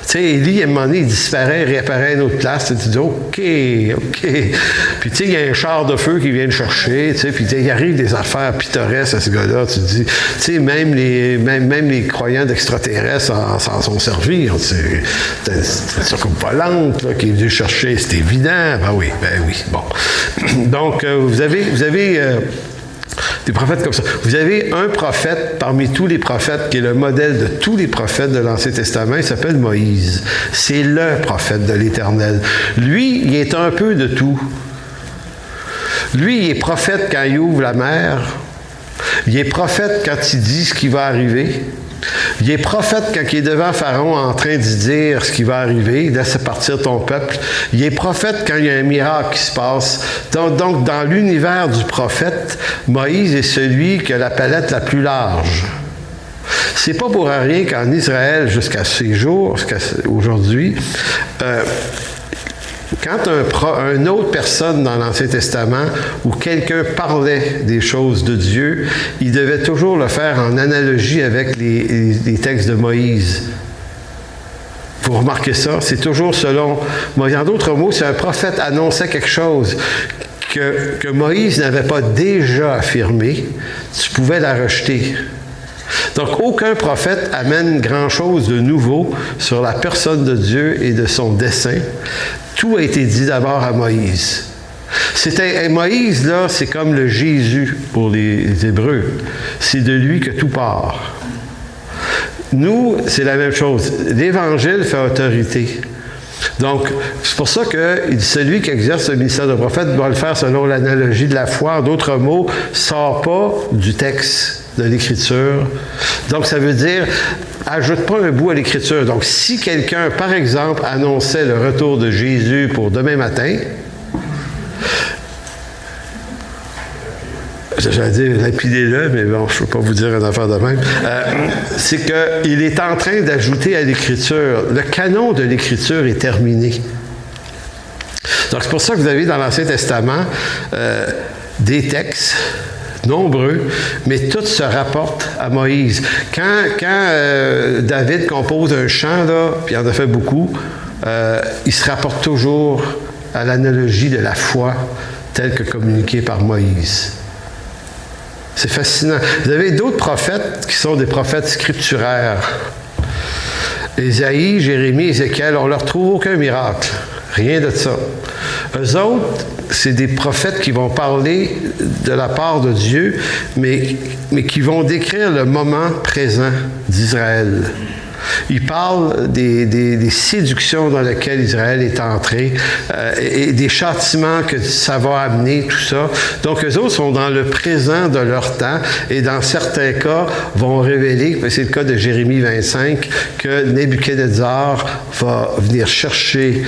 Tu sais, Élie, à un moment donné, il disparaît, il réapparaît à une autre place. Tu dis, OK. Puis, tu sais, il y a un char de feu qui vient le chercher. Tu sais, puis, il arrive des affaires pittoresques à ce gars-là. Tu dis, tu sais, même les croyants d'extraterrestres s'en sont servis. C'est une soucoupe volante là, qui est venue chercher. C'est évident. Ben oui. Bon. Donc, vous avez des prophètes comme ça. Vous avez un prophète parmi tous les prophètes qui est le modèle de tous les prophètes de l'Ancien Testament. Il s'appelle Moïse. C'est le prophète de l'Éternel. Lui, il est un peu de tout. Lui, il est prophète quand il ouvre la mer. Il est prophète quand il dit ce qui va arriver. Il est prophète quand il est devant Pharaon en train de dire ce qui va arriver, laisse partir ton peuple. Il est prophète quand il y a un miracle qui se passe. Donc dans l'univers du prophète, Moïse est celui qui a la palette la plus large. C'est pas pour rien qu'en Israël, jusqu'à ces jours, jusqu'à aujourd'hui, quand une autre personne dans l'Ancien Testament ou quelqu'un parlait des choses de Dieu, il devait toujours le faire en analogie avec les textes de Moïse. Vous remarquez ça? C'est toujours selon Moïse. En d'autres mots, si un prophète annonçait quelque chose que Moïse n'avait pas déjà affirmé, tu pouvais la rejeter. Donc, aucun prophète amène grand-chose de nouveau sur la personne de Dieu et de son dessein. Tout a été dit d'abord à Moïse. Moïse, là, c'est comme le Jésus pour les Hébreux. C'est de lui que tout part. Nous, c'est la même chose. L'Évangile fait autorité. Donc, c'est pour ça que celui qui exerce le ministère de prophète doit le faire selon l'analogie de la foi. En d'autres mots, ne sort pas du texte de l'Écriture. Donc, ça veut dire, ajoute pas un bout à l'Écriture. Donc, si quelqu'un, par exemple, annonçait le retour de Jésus pour demain matin, j'allais dire lapidez-le, mais bon, je ne peux pas vous dire une affaire de même. C'est qu'il est en train d'ajouter à l'Écriture. Le canon de l'Écriture est terminé. Donc, c'est pour ça que vous avez dans l'Ancien Testament des textes nombreux, mais tout se rapporte à Moïse. Quand David compose un chant, là, puis il en a fait beaucoup, il se rapporte toujours à l'analogie de la foi telle que communiquée par Moïse. C'est fascinant. Vous avez d'autres prophètes qui sont des prophètes scripturaires. Ésaïe, Jérémie, Ézéchiel, on ne leur trouve aucun miracle. Rien de ça. Eux autres, c'est des prophètes qui vont parler de la part de Dieu, mais qui vont décrire le moment présent d'Israël. Ils parlent des séductions dans lesquelles Israël est entré et des châtiments que ça va amener, tout ça. Donc, eux autres sont dans le présent de leur temps et dans certains cas vont révéler, c'est le cas de Jérémie 25, que Nebuchadnezzar va venir chercher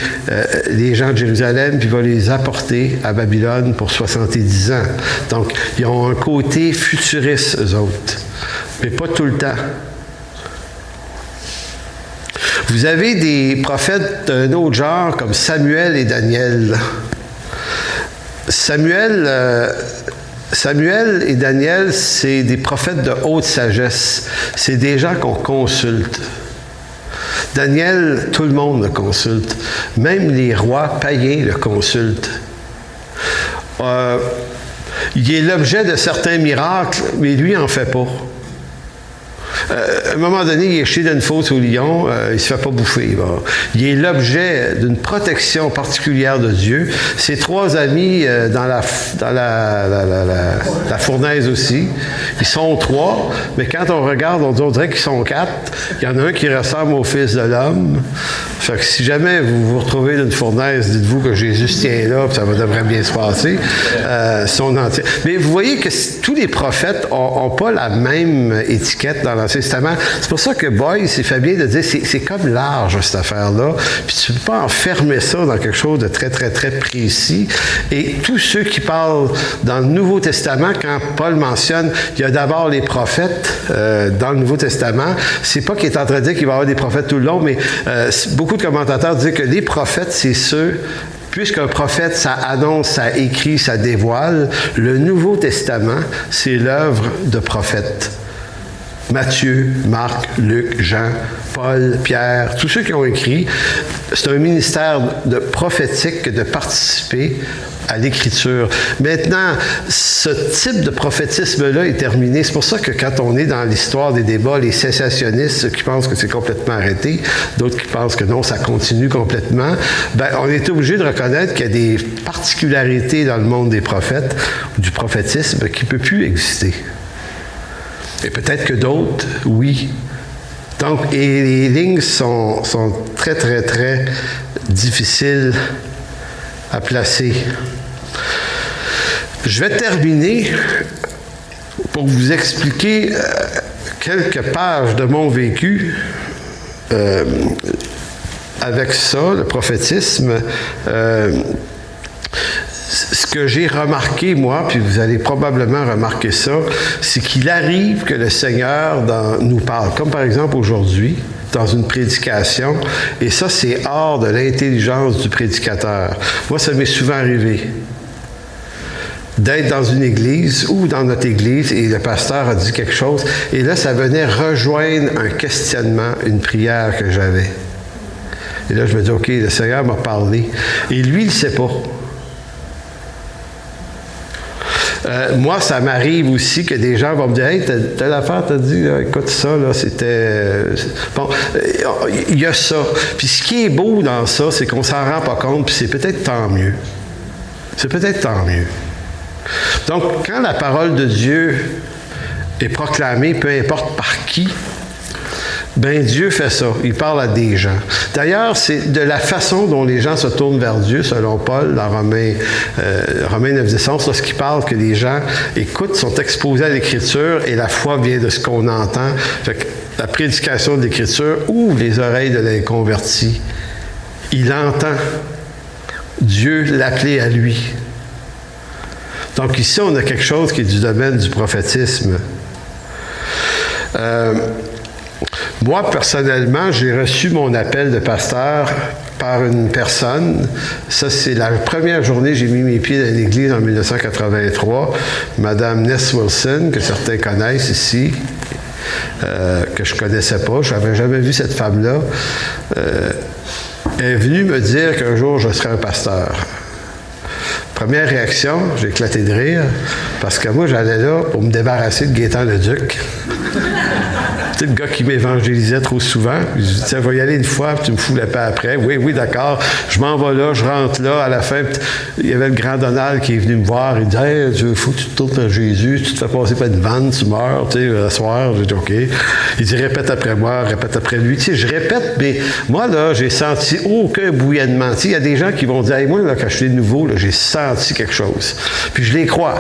les gens de Jérusalem puis va les apporter à Babylone pour 70 ans. Donc, ils ont un côté futuriste, eux autres, mais pas tout le temps. Vous avez des prophètes d'un autre genre, comme Samuel et Daniel. Samuel et Daniel, c'est des prophètes de haute sagesse. C'est des gens qu'on consulte. Daniel, tout le monde le consulte. Même les rois païens le consultent. Il est l'objet de certains miracles, mais lui, il n'en fait pas. À un moment donné, il est jeté d'une fosse au lion, il ne se fait pas bouffer. Bon. Il est l'objet d'une protection particulière de Dieu. Ses trois amis dans la fournaise aussi, ils sont trois, mais quand on regarde, on dirait qu'ils sont quatre. Il y en a un qui ressemble au Fils de l'homme. Fait que si jamais vous vous retrouvez dans une fournaise, dites-vous que Jésus se tient là, puis ça devrait bien se passer. Mais vous voyez que tous les prophètes n'ont pas la même étiquette dans l'Ancien l'Ancien Testament. C'est pour ça que Boyce, c'est fait bien de dire, c'est comme large, cette affaire-là. Puis tu ne peux pas enfermer ça dans quelque chose de très, très, très précis. Et tous ceux qui parlent dans le Nouveau Testament, quand Paul mentionne, il y a d'abord les prophètes dans le Nouveau Testament. C'est pas qu'il est en train de dire qu'il va y avoir des prophètes tout le long, mais beaucoup de commentateurs disent que les prophètes, c'est ceux... Puisqu'un prophète, ça annonce, ça écrit, ça dévoile, le Nouveau Testament, c'est l'œuvre de prophètes. Matthieu, Marc, Luc, Jean, Paul, Pierre, tous ceux qui ont écrit, c'est un ministère de prophétique de participer à l'Écriture. Maintenant, ce type de prophétisme-là est terminé. C'est pour ça que quand on est dans l'histoire des débats, les cessationnistes, ceux qui pensent que c'est complètement arrêté, d'autres qui pensent que non, ça continue complètement, ben, on est obligé de reconnaître qu'il y a des particularités dans le monde des prophètes, ou du prophétisme, qui ne peut plus exister. Et peut-être que d'autres, oui. Donc, et les lignes sont très, très, très difficiles à placer. Je vais terminer pour vous expliquer quelques pages de mon vécu avec ça, le prophétisme. Ce que j'ai remarqué, moi, puis vous allez probablement remarquer ça, c'est qu'il arrive que le Seigneur nous parle, comme par exemple aujourd'hui, dans une prédication, et ça, c'est hors de l'intelligence du prédicateur. Moi, ça m'est souvent arrivé d'être dans une église ou dans notre église, et le pasteur a dit quelque chose, et là, ça venait rejoindre un questionnement, une prière que j'avais. Et là, je me dis, OK, le Seigneur m'a parlé. Et lui, il ne sait pas. Moi, ça m'arrive aussi que des gens vont me dire « Hey, telle affaire, t'as dit, écoute ça, là, c'était... » Bon, il y a ça. Puis ce qui est beau dans ça, c'est qu'on s'en rend pas compte, puis c'est peut-être tant mieux. C'est peut-être tant mieux. Donc, quand la parole de Dieu est proclamée, peu importe par qui, ben Dieu fait ça. Il parle à des gens. D'ailleurs, c'est de la façon dont les gens se tournent vers Dieu, selon Paul, dans Romains 9-10, lorsqu'il parle que les gens écoutent, sont exposés à l'Écriture, et la foi vient de ce qu'on entend. Fait que la prédication de l'Écriture ouvre les oreilles de l'inconverti. Il entend Dieu l'appeler à lui. Donc ici, on a quelque chose qui est du domaine du prophétisme. Moi, personnellement, j'ai reçu mon appel de pasteur par une personne. Ça, c'est la première journée que j'ai mis mes pieds dans l'église en 1983. Madame Ness Wilson, que certains connaissent ici, que je ne connaissais pas. Je n'avais jamais vu cette femme-là. Elle est venue me dire qu'un jour, je serais un pasteur. Première réaction, j'ai éclaté de rire, parce que moi, j'allais là pour me débarrasser de Gaétan Leduc. Tu sais, le gars qui m'évangélisait trop souvent. Je dis, tiens, va y aller une fois, puis tu me fous la paix après. Oui, d'accord. Je m'en vais là, je rentre là. À la fin, il y avait le grand Donald qui est venu me voir. Il dit, hey, il faut que tu te tournes vers Jésus. Tu te fais passer par une vanne, tu meurs, tu sais, le soir. J'ai dit, OK. Il dit, répète après moi, répète après lui. Tu sais, je répète, mais moi, là, j'ai senti aucun bouillonnement. Tu sais, il y a des gens qui vont dire, hey, moi, là, quand je suis nouveau, là, j'ai senti quelque chose. Puis je les crois.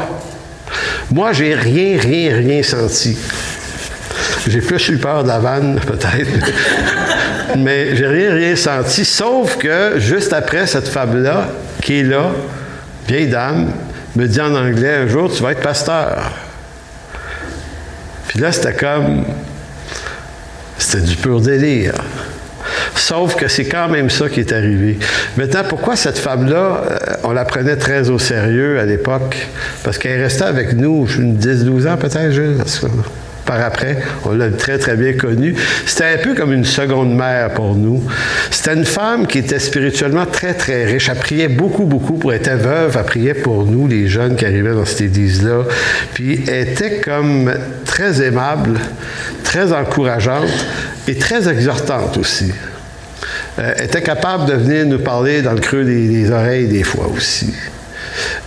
Moi, j'ai rien senti. J'ai plus eu peur de la vanne, peut-être. Mais j'ai rien senti, sauf que juste après, cette femme-là, qui est là, vieille dame, me dit en anglais, un jour, tu vas être pasteur. Puis là, c'était du pur délire. Sauf que c'est quand même ça qui est arrivé. Maintenant, pourquoi cette femme-là, on la prenait très au sérieux à l'époque? Parce qu'elle restait avec nous, 10-12 ans peut-être, par après, on l'a très, très bien connue. C'était un peu comme une seconde mère pour nous. C'était une femme qui était spirituellement très, très riche. Elle priait beaucoup pour être veuve. Elle priait pour nous, les jeunes qui arrivaient dans cette église-là. Puis elle était comme très aimable, très encourageante et très exhortante aussi. Elle était capable de venir nous parler dans le creux des oreilles des fois aussi.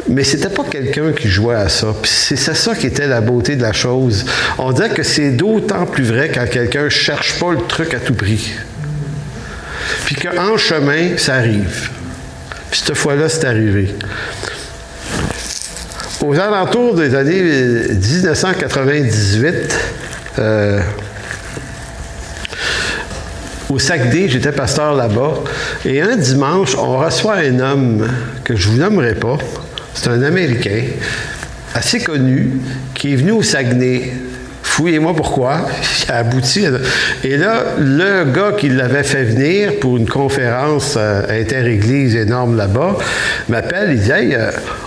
Mais c'était pas quelqu'un qui jouait à ça. Puis c'est ça qui était la beauté de la chose. On dirait que c'est d'autant plus vrai quand quelqu'un cherche pas le truc à tout prix. Puis qu'en chemin, ça arrive. Puis cette fois-là, c'est arrivé. Aux alentours des années 1998, au Saguenay, j'étais pasteur là-bas, et un dimanche, on reçoit un homme que je ne vous nommerai pas, c'est un Américain, assez connu, qui est venu au Saguenay. Fouillez-moi pourquoi, il a abouti. Et là, le gars qui l'avait fait venir pour une conférence inter-église énorme là-bas, m'appelle, il dit « Hey,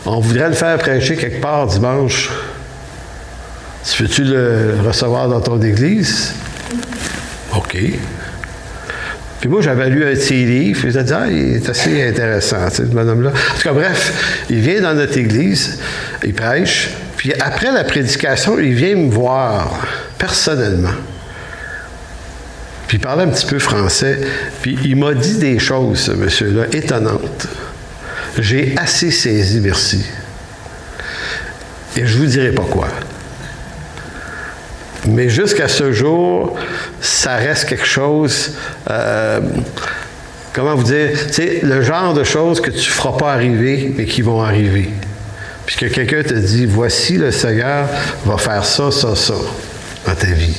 on voudrait le faire prêcher quelque part dimanche. Tu peux-tu le recevoir dans ton église? » OK. Puis moi, j'avais lu un de ses livres, puis je disais, il est assez intéressant, ce bonhomme-là. En tout cas, bref, il vient dans notre église, il prêche, puis après la prédication, il vient me voir, personnellement. Puis il parlait un petit peu français, puis il m'a dit des choses, ce monsieur-là, étonnantes. J'ai assez saisi, merci. Et je ne vous dirai pas quoi. Mais jusqu'à ce jour, ça reste quelque chose, comment vous dire, tu sais, le genre de choses que tu ne feras pas arriver, mais qui vont arriver. Puis que quelqu'un te dit, voici le Seigneur va faire ça, ça, ça, dans ta vie.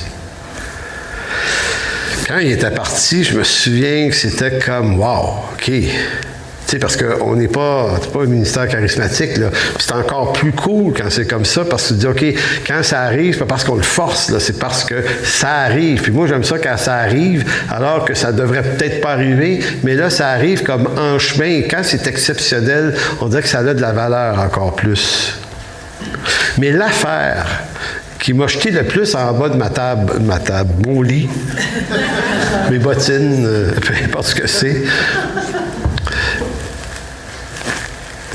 Quand il était parti, je me souviens que c'était comme, wow, OK. Tu sais, parce qu'on n'est pas, c'est pas un ministère charismatique, là. C'est encore plus cool quand c'est comme ça, parce que tu dis, OK, quand ça arrive, c'est pas parce qu'on le force, là, c'est parce que ça arrive. Puis moi, j'aime ça quand ça arrive, alors que ça devrait peut-être pas arriver, mais là, ça arrive comme en chemin, et quand c'est exceptionnel, on dirait que ça a de la valeur encore plus. Mais l'affaire qui m'a jeté le plus en bas de ma table, mon lit, mes bottines, peu importe ce que c'est,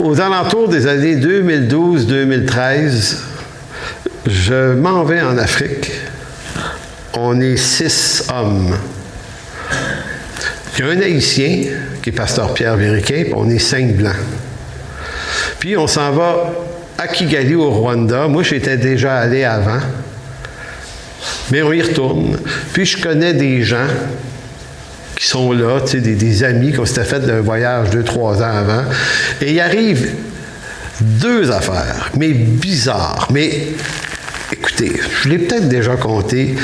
aux alentours des années 2012-2013, je m'en vais en Afrique. On est 6 hommes. Il y a un Haïtien, qui est pasteur Pierre Vériquin, puis on est 5 Blancs. Puis on s'en va à Kigali, au Rwanda. Moi, j'étais déjà allé avant. Mais on y retourne. Puis je connais des gens qui sont là, tu sais, des amis qu'on s'était fait d'un voyage 2-3 ans avant. Et il arrive 2 affaires, mais bizarres. Mais, écoutez, je l'ai peut-être déjà compté,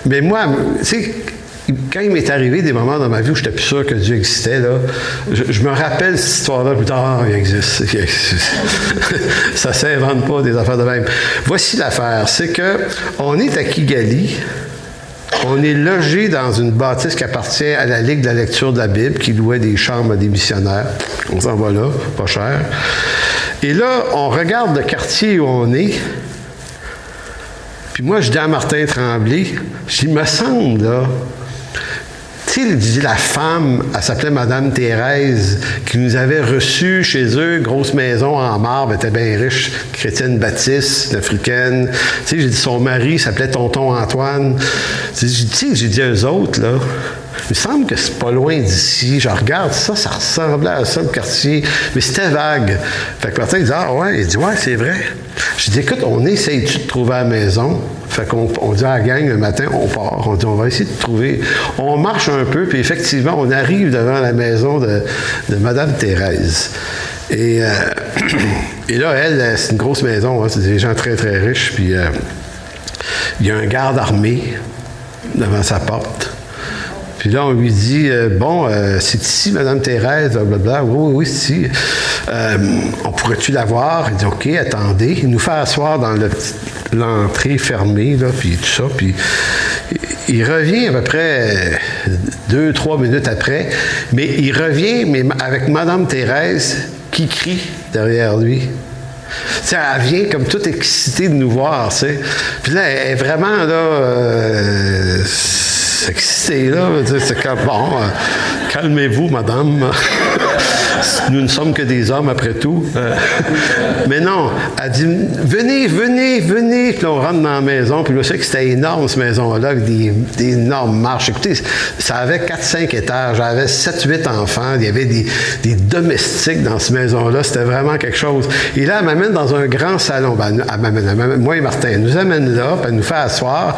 mais moi, tu sais, quand il m'est arrivé des moments dans ma vie où je n'étais plus sûr que Dieu existait, là, je me rappelle cette histoire-là, plus tard, il existe. Ça ne s'invente pas des affaires de même. Voici l'affaire, c'est qu'on est à Kigali. On est logé dans une bâtisse qui appartient à la Ligue de la lecture de la Bible, qui louait des chambres à des missionnaires. On s'en va là, pas cher. Et là, on regarde le quartier où on est. Puis moi, je dis à Martin Tremblay, je dis, il me semble, là, tu sais, la femme, elle s'appelait Madame Thérèse, qui nous avait reçus chez eux, grosse maison en marbre, elle était bien riche, chrétienne baptiste, africaine. Tu sais, j'ai dit, son mari s'appelait Tonton Antoine. Tu sais, j'ai dit à eux autres, là, il me semble que c'est pas loin d'ici. Je regarde ça, ça ressemblait à ça, le quartier. Mais c'était vague. Fait que Martin, il dit, ah ouais. Il dit, ouais, c'est vrai. Je dis, écoute, on essaye-tu de trouver à la maison? Fait qu'on dit à la gang, le matin, on part. On dit, on va essayer de trouver. On marche un peu, puis effectivement, on arrive devant la maison de Madame Thérèse. Et là, elle, c'est une grosse maison. Hein, c'est des gens très, très riches. Puis il y a un garde armé devant sa porte. Puis là, on lui dit, c'est ici, Madame Thérèse, blablabla. Oui, c'est ici. On pourrait-tu la voir? Il dit, OK, attendez. Il nous fait asseoir dans l'entrée fermée, là, puis tout ça. Puis il revient à peu près 2-3 minutes après. Mais il revient, mais avec Madame Thérèse qui crie derrière lui. T'sais, elle vient comme toute excitée de nous voir, tu sais. Puis là, elle est vraiment, là... excité, là. C'est comme, bon, calmez-vous, madame. Nous ne sommes que des hommes, après tout. Mais non, elle dit, venez. Puis là, on rentre dans la maison. Puis là, je sais que c'était énorme, cette maison-là, avec des énormes marches. Écoutez, ça avait 4-5 étages. J'avais 7-8 enfants. Il y avait des domestiques dans cette maison-là. C'était vraiment quelque chose. Et là, elle m'amène dans un grand salon. Ben, elle m'amène, moi et Martin, elle nous amène là, puis elle nous fait asseoir.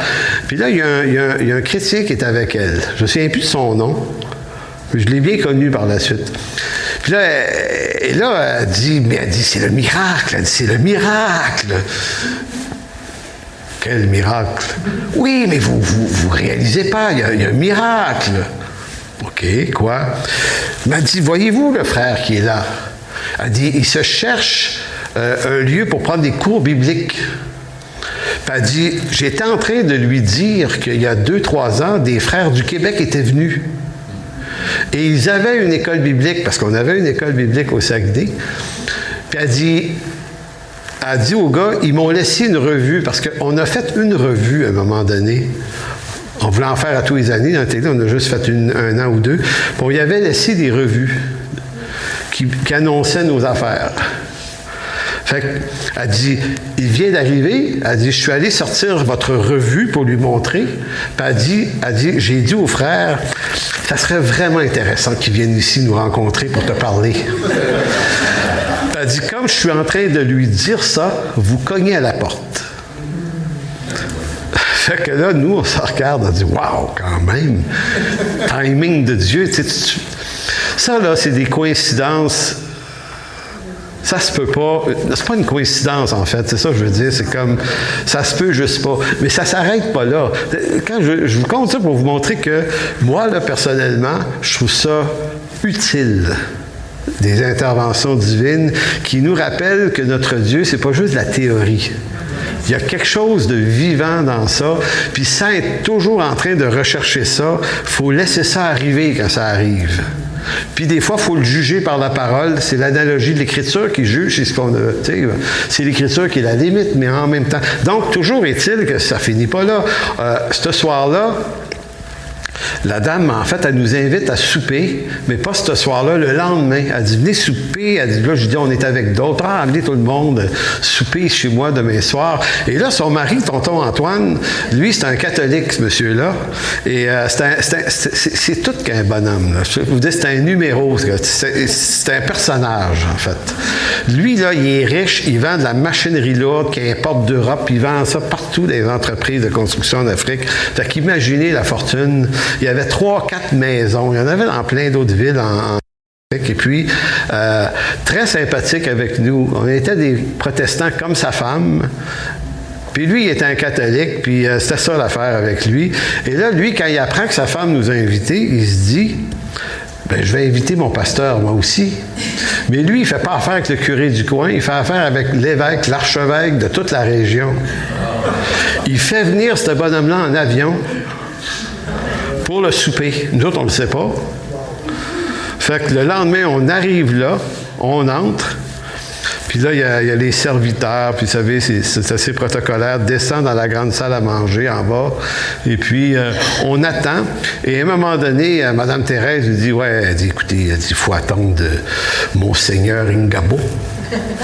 Puis là, il y a un chrétien qui est avec elle. Je ne me souviens plus de son nom. Je l'ai bien connu par la suite. Puis là, elle dit, c'est le miracle. Elle dit, c'est le miracle. Quel miracle! Oui, mais vous réalisez pas, il y a un miracle. OK, quoi? Il m'a dit, voyez-vous le frère qui est là? Elle dit, il se cherche un lieu pour prendre des cours bibliques. Puis elle dit, j'étais en train de lui dire qu'il y a 2-3 ans, des frères du Québec étaient venus. Et ils avaient une école biblique, parce qu'on avait une école biblique au Saguenay. Puis elle dit aux gars, ils m'ont laissé une revue, parce qu'on a fait une revue à un moment donné. On voulait en faire à tous les années dans la télé, on a juste fait un an ou deux. Puis on y avait laissé des revues qui annonçaient nos affaires. Fait qu'elle dit, il vient d'arriver, elle dit, je suis allé sortir votre revue pour lui montrer. Puis elle dit, j'ai dit au frère, ça serait vraiment intéressant qu'il vienne ici nous rencontrer pour te parler. Puis elle dit, comme je suis en train de lui dire ça, vous cognez à la porte. Fait que là, nous, on se regarde, on dit, waouh, quand même, timing de Dieu. Ça, là, c'est des coïncidences. Ça se peut pas. C'est pas une coïncidence, en fait. C'est ça que je veux dire. C'est comme, ça se peut juste pas. Mais ça s'arrête pas là. Quand je vous compte ça pour vous montrer que moi, là, personnellement, je trouve ça utile. Des interventions divines qui nous rappellent que notre Dieu, c'est pas juste de la théorie. Il y a quelque chose de vivant dans ça. Puis sans être toujours en train de rechercher ça, il faut laisser ça arriver quand ça arrive. Puis des fois, il faut le juger par la parole. C'est l'analogie de l'Écriture qui juge. C'est ce qu'on a, c'est l'Écriture qui est la limite, mais en même temps. Donc, toujours est-il que ça ne finit pas là. Ce soir-là, la dame, en fait, elle nous invite à souper, mais pas ce soir-là, le lendemain. Elle dit, venez souper. Elle dit, là, je dis, on est avec d'autres. Ah, venez tout le monde souper chez moi demain soir. Et là, son mari, tonton Antoine, lui, c'est un catholique, ce monsieur-là. Et c'est tout qu'un bonhomme. Là. Je vous dis, c'est un numéro. C'est un personnage, en fait. Lui, là, il est riche. Il vend de la machinerie lourde qui importe d'Europe. Il vend ça partout dans les entreprises de construction en Afrique. Fait qu'imaginez la fortune. Il y avait 3-4 maisons. Il y en avait dans plein d'autres villes en Afrique. Et puis, très sympathique avec nous. On était des protestants comme sa femme. Puis lui, il était un catholique. Puis c'était ça l'affaire avec lui. Et là, lui, quand il apprend que sa femme nous a invités, il se dit, bien, je vais inviter mon pasteur, moi aussi. Mais lui, il ne fait pas affaire avec le curé du coin. Il fait affaire avec l'évêque, l'archevêque de toute la région. Il fait venir ce bonhomme-là en avion pour le souper. Nous autres, on ne le sait pas. Fait que le lendemain, on arrive là, on entre, puis là, il y a les serviteurs, puis vous savez, c'est assez protocolaire, descend dans la grande salle à manger en bas, et puis on attend, et à un moment donné, Mme Thérèse lui dit, ouais, elle dit, écoutez, elle dit, il faut attendre Monseigneur Ingabo.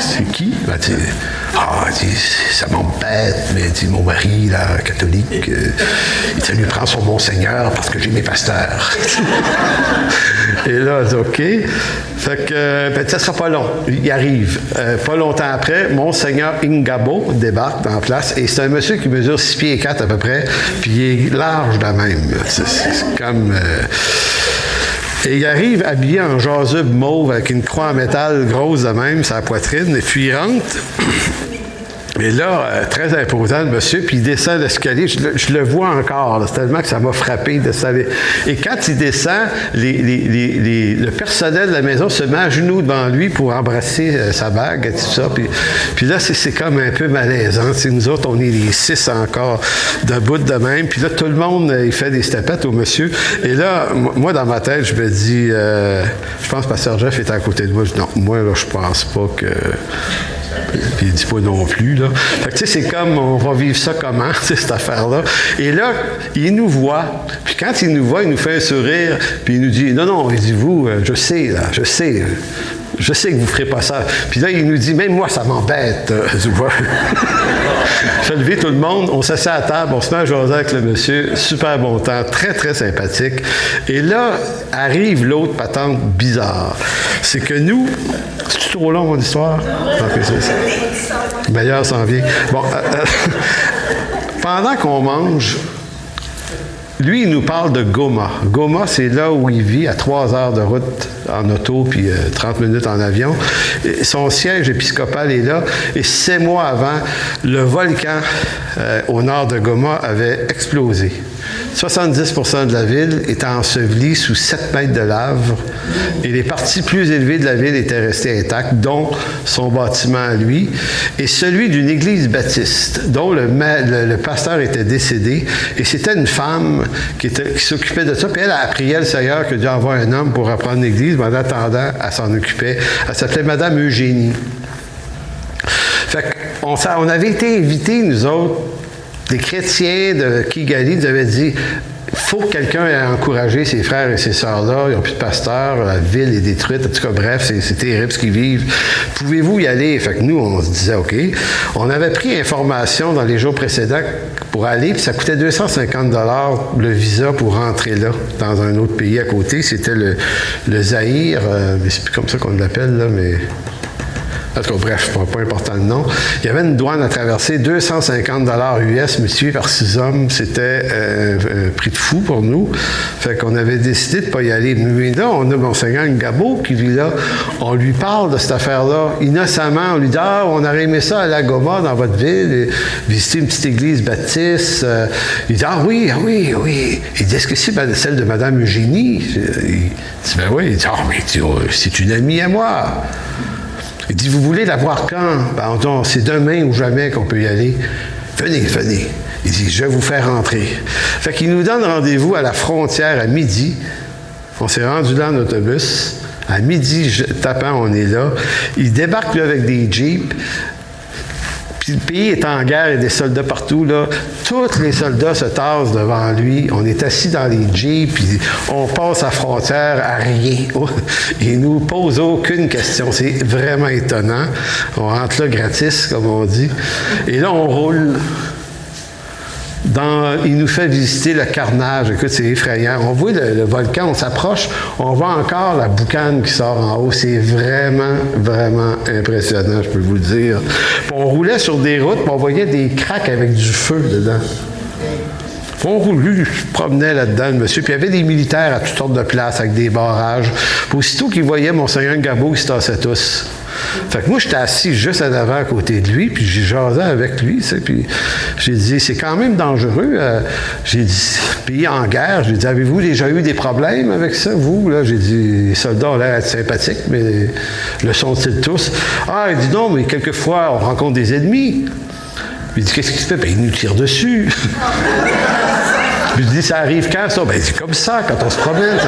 C'est qui? Elle dit, elle dit, ça m'embête, mais elle dit, mon mari, là, catholique, il lui prend son Monseigneur parce que j'ai mes pasteurs. Et là, elle dit, OK. Fait que, ça ne sera pas long. Il arrive. Pas longtemps après, Monseigneur Ingabo débarque en place, et c'est un monsieur qui mesure 6 pieds et 4 à peu près, puis il est large de même. C'est comme... Et il arrive habillé en jasube mauve avec une croix en métal grosse de même, sa poitrine, et puis il rentre. Et là, très imposant, le monsieur, puis il descend l'escalier. Je le vois encore, là, c'est tellement que ça m'a frappé de ça. Et quand il descend, le personnel de la maison se met à genoux devant lui pour embrasser sa bague et tout ça. Puis là, c'est comme un peu malaisant. T'sais, nous autres, on est les 6 encore debout de même. Puis là, tout le monde, il fait des tapettes au monsieur. Et là, moi, dans ma tête, je me dis, je pense que Pasteur Jeff est à côté de moi. Je dis, non, moi, là, je pense pas que... Puis il dit pas non plus, là. Fait que, tu sais, c'est comme, on va vivre ça comment, cette affaire-là. Et là, il nous voit. Puis quand il nous voit, il nous fait un sourire. Puis il nous dit, non, il dit, vous, je sais, là, je sais que vous ne ferez pas ça. Puis là, il nous dit, même moi, ça m'embête. Tu vois. Fait lever tout le monde, on s'assied à table, on se met à jaser avec le monsieur, super bon temps, très, très sympathique. Et là, arrive l'autre patente bizarre. C'est que nous, c'est trop long, mon histoire? Okay, c'est meilleur s'en vient. Bon, pendant qu'on mange, lui, il nous parle de Goma. Goma, c'est là où il vit, à 3 heures de route en auto, puis 30 minutes en avion. Et son siège épiscopal est là. Et 6 mois avant, le volcan au nord de Goma avait explosé. 70% de la ville était ensevelie sous 7 mètres de lave et les parties plus élevées de la ville étaient restées intactes, dont son bâtiment à lui et celui d'une église baptiste, dont le pasteur était décédé. Et c'était une femme qui s'occupait de ça. Puis elle a prié le Seigneur que Dieu envoie un homme pour reprendre l'église, mais en attendant, elle s'en occupait. Elle s'appelait Madame Eugénie. Fait qu'on avait été invités, nous autres, les chrétiens de Kigali nous avaient dit il faut que quelqu'un ait encouragé ses frères et ses sœurs-là, ils n'ont plus de pasteur, la ville est détruite, en tout cas, bref, c'est terrible ce qu'ils vivent. Pouvez-vous y aller? Fait que nous, on se disait OK. On avait pris information dans les jours précédents pour aller, puis ça coûtait 250 $ le visa pour rentrer là, dans un autre pays à côté. C'était le Zaïre, mais c'est plus comme ça qu'on l'appelle, là, mais. En tout cas, bref, pas important le nom. Il y avait une douane à traverser, 250 $ US, multiplié par 6 hommes. C'était un prix de fou pour nous. Fait qu'on avait décidé de ne pas y aller. Mais là, on a Monseigneur Ngabo qui vit là. On lui parle de cette affaire-là. Innocemment, on lui dit « Ah, on aurait aimé ça aller à Goma, dans votre ville, et visiter une petite église baptiste. » Il dit « Ah oui, ah oui, oui. » Il dit « Est-ce que c'est celle de Mme Eugénie? » Il dit « Ben oui. » Il dit « Ah, mais c'est une amie à moi. » Il dit, vous voulez la voir quand? Ben, on dit, c'est demain ou jamais qu'on peut y aller. Venez, venez. Il dit, je vais vous faire rentrer. Fait qu'il nous donne rendez-vous à la frontière à midi. On s'est rendu là en autobus. À midi tapant, on est là. Il débarque lui avec des jeeps. Puis le pays est en guerre, il y a des soldats partout, là. Tous les soldats se tassent devant lui. On est assis dans les jeeps, puis on passe la frontière à rien. Il ne nous pose aucune question. C'est vraiment étonnant. On rentre là gratis, comme on dit. Et là, on roule. Il nous fait visiter le carnage. Écoute, c'est effrayant. On voit le volcan, on s'approche, on voit encore la boucane qui sort en haut. C'est vraiment, vraiment impressionnant, je peux vous le dire. Puis on roulait sur des routes, puis on voyait des craques avec du feu dedans. On roulait, je me promenais là-dedans, le monsieur. Puis il y avait des militaires à toutes sortes de places avec des barrages. Puis aussitôt qu'ils voyaient Monseigneur Ngabo, ils se tassaient tous. Fait que moi, j'étais assis juste en avant à côté de lui, puis j'ai jasé avec lui, tu sais, puis j'ai dit, c'est quand même dangereux. J'ai dit, pays en guerre, j'ai dit, avez-vous déjà eu des problèmes avec ça, vous? Là, j'ai dit, les soldats ont l'air d'être sympathiques, mais le sont-ils tous? Ah, il dit, non, mais quelquefois, on rencontre des ennemis. Il dit, qu'est-ce qu'il fait? Ben, ils nous tirent dessus. Puis je dis, ça arrive quand, ça? Ben, c'est comme ça, quand on se promène.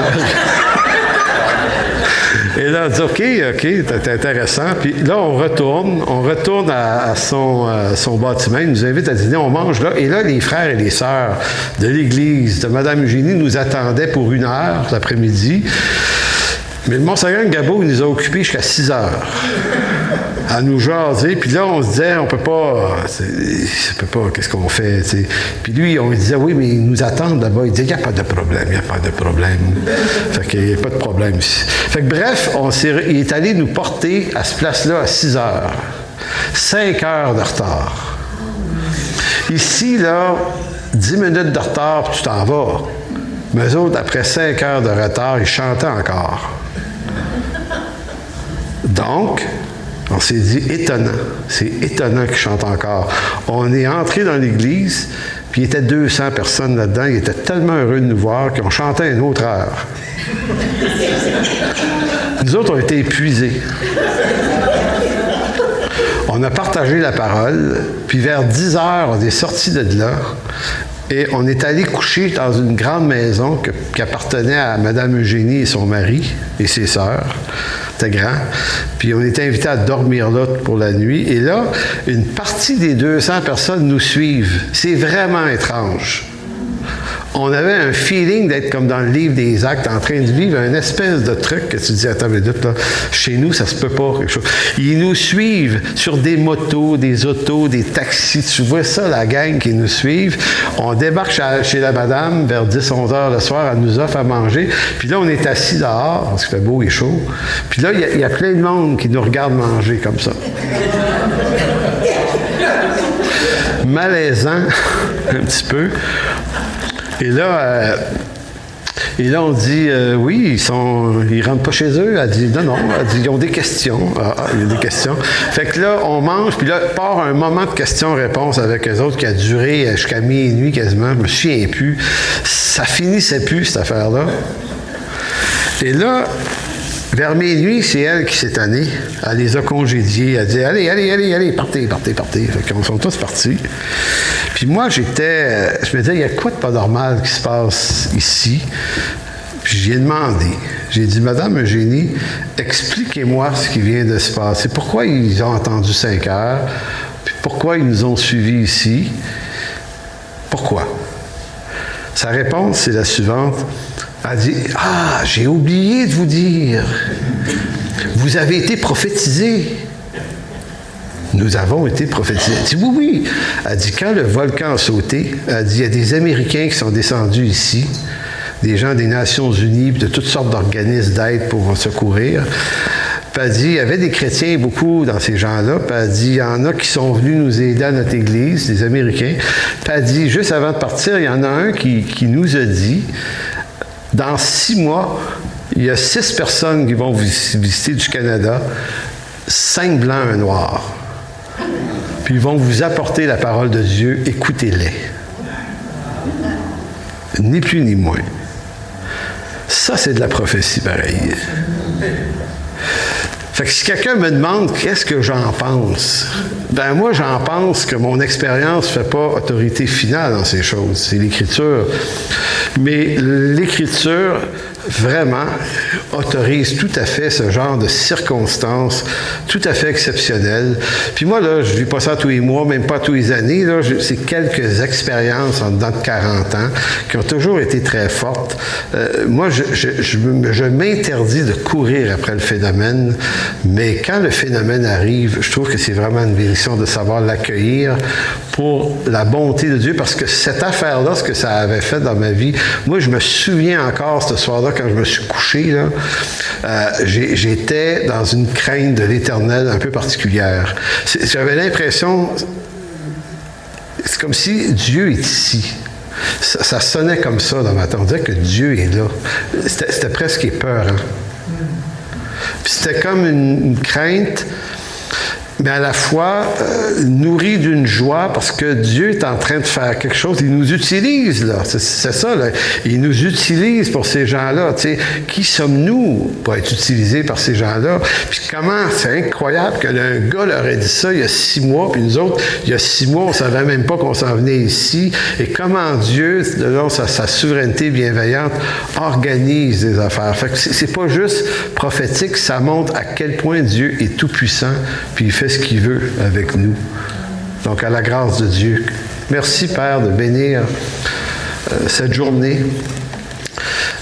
Et là, on dit, OK, c'est intéressant. Puis là, on retourne à son bâtiment. Il nous invite à dîner, on mange là. Et là, les frères et les sœurs de l'église de Mme Eugénie nous attendaient pour 1 heure l'après-midi. Mais le Monseigneur Ngabo, il nous a occupés jusqu'à 6 heures à nous jaser. Puis là, on se disait, on peut pas, qu'est-ce qu'on fait, t'sais. Puis lui, on lui disait, oui, mais ils nous attendent là-bas. Il disait, il n'y a pas de problème, il n'y a pas de problème. Fait qu'il n'y a pas de problème ici. Fait que bref, il est allé nous porter à cette place-là à 6 heures. 5 heures de retard. Ici, là, 10 minutes de retard, puis tu t'en vas. Mais eux autres, après 5 heures de retard, ils chantaient encore. Donc, on s'est dit, étonnant. C'est étonnant qu'ils chantent encore. On est entré dans l'église, puis il y était 200 personnes là-dedans. Ils étaient tellement heureux de nous voir qu'ils ont chanté à une autre heure. Nous autres, on été épuisés. On a partagé la parole, puis vers 10 heures, on est sortis de là. Et on est allé coucher dans une grande maison qui appartenait à Mme Eugénie et son mari et ses sœurs. C'était grand. Puis on était invités à dormir là pour la nuit. Et là, une partie des 200 personnes nous suivent. C'est vraiment étrange. On avait un feeling d'être comme dans le livre des Actes, en train de vivre un espèce de truc que tu dis, attends une minute, là, chez nous, ça se peut pas, quelque chose. Ils nous suivent sur des motos, des autos, des taxis. Tu vois ça, la gang qui nous suivent. On débarque chez la madame vers 10-11 heures le soir, elle nous offre à manger. Puis là, on est assis dehors, parce qu'il fait beau et chaud. Puis là, il y a plein de monde qui nous regarde manger comme ça. Malaisant, un petit peu. Et là, on dit, oui, ils rentrent pas chez eux. Elle dit, non. Elle dit, ils ont des questions. Il y a des questions. Fait que là, on mange, puis là, part un moment de questions-réponses avec eux autres qui a duré jusqu'à minuit quasiment. Je me souviens plus. Ça finissait plus, cette affaire-là. Et là, vers minuit, c'est elle qui s'est tannée. Elle les a congédiés. Elle dit, allez, partez. Fait qu'on sont tous partis. Puis moi, je me disais, il y a quoi de pas normal qui se passe ici? Puis j'y ai demandé. J'ai dit, Madame Eugénie, expliquez-moi ce qui vient de se passer. Pourquoi ils ont attendu 5 heures? Puis pourquoi ils nous ont suivis ici? Pourquoi? Sa réponse, c'est la suivante. Elle dit, j'ai oublié de vous dire. Vous avez été prophétisé. Nous avons été prophétisés. Elle dit, oui. Elle dit, quand le volcan a sauté, elle dit, il y a des Américains qui sont descendus ici, des gens des Nations Unies, de toutes sortes d'organismes d'aide pour secourir. Puis elle dit, il y avait des chrétiens, beaucoup dans ces gens-là. Puis elle dit, il y en a qui sont venus nous aider à notre Église, des Américains. Puis elle dit, juste avant de partir, il y en a un qui nous a dit, dans 6 mois, il y a 6 personnes qui vont visiter du Canada, 5 blancs, 1 noir. Puis ils vont vous apporter la parole de Dieu, écoutez-les. Ni plus ni moins. Ça, c'est de la prophétie, pareil. Fait que si quelqu'un me demande qu'est-ce que j'en pense, ben moi, j'en pense que mon expérience ne fait pas autorité finale dans ces choses. C'est l'Écriture. Mais l'Écriture, vraiment, autorise tout à fait ce genre de circonstances tout à fait exceptionnelles. Puis moi, là, je ne vis pas ça tous les mois, même pas tous les années. Là, c'est quelques expériences en dedans de 40 ans qui ont toujours été très fortes. Moi, je m'interdis de courir après le phénomène, mais quand le phénomène arrive, je trouve que c'est vraiment une bénédiction de savoir l'accueillir pour la bonté de Dieu, parce que cette affaire-là, ce que ça avait fait dans ma vie, moi, je me souviens encore ce soir-là, quand je me suis couché, là, j'étais dans une crainte de l'Éternel un peu particulière. J'avais l'impression, c'est comme si Dieu est ici. Ça sonnait comme ça dans ma tête. On dirait que Dieu est là. C'était presque épeurant. Puis c'était comme une crainte, mais à la fois nourrie d'une joie, parce que Dieu est en train de faire quelque chose. Il nous utilise, là. C'est ça, là. Il nous utilise pour ces gens-là. Tu sais, qui sommes-nous pour être utilisés par ces gens-là? Puis comment, c'est incroyable que un gars leur ait dit ça il y a 6 mois, puis nous autres, il y a 6 mois, on ne savait même pas qu'on s'en venait ici. Et comment Dieu, selon sa souveraineté bienveillante, organise des affaires. Fait que c'est pas juste prophétique, ça montre à quel point Dieu est tout-puissant, puis il fait ce qu'il veut avec nous. Donc, à la grâce de Dieu. Merci, Père, de bénir cette journée.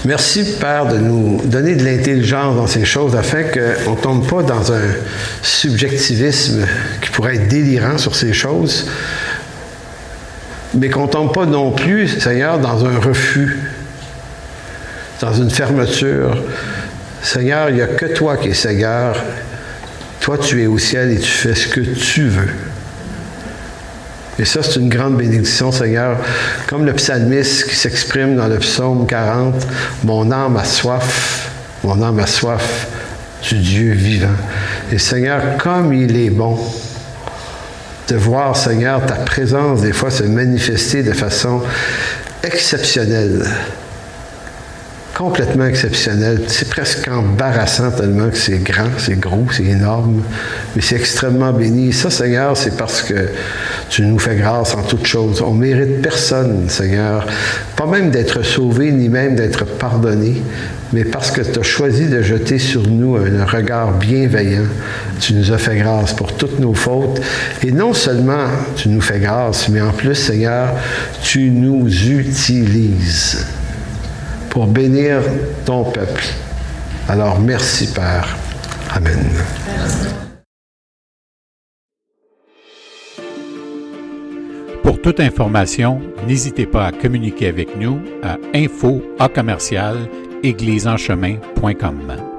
Merci, Père, de nous donner de l'intelligence dans ces choses afin qu'on ne tombe pas dans un subjectivisme qui pourrait être délirant sur ces choses, mais qu'on ne tombe pas non plus, Seigneur, dans un refus, dans une fermeture. Seigneur, il n'y a que toi qui es Seigneur. Toi, tu es au ciel et tu fais ce que tu veux. Et ça, c'est une grande bénédiction, Seigneur. Comme le psalmiste qui s'exprime dans le psaume 40, « Mon âme a soif du Dieu vivant. » Et Seigneur, comme il est bon de voir, Seigneur, ta présence des fois se manifester de façon exceptionnelle. Complètement exceptionnel. C'est presque embarrassant tellement que c'est grand, c'est gros, c'est énorme, mais c'est extrêmement béni. Et ça, Seigneur, c'est parce que tu nous fais grâce en toutes choses. On ne mérite personne, Seigneur, pas même d'être sauvé, ni même d'être pardonné, mais parce que tu as choisi de jeter sur nous un regard bienveillant. Tu nous as fait grâce pour toutes nos fautes. Et non seulement tu nous fais grâce, mais en plus, Seigneur, tu nous utilises pour bénir ton peuple. Alors, merci, Père. Amen. Pour toute information, n'hésitez pas à communiquer avec nous à info@église-en-chemin.com.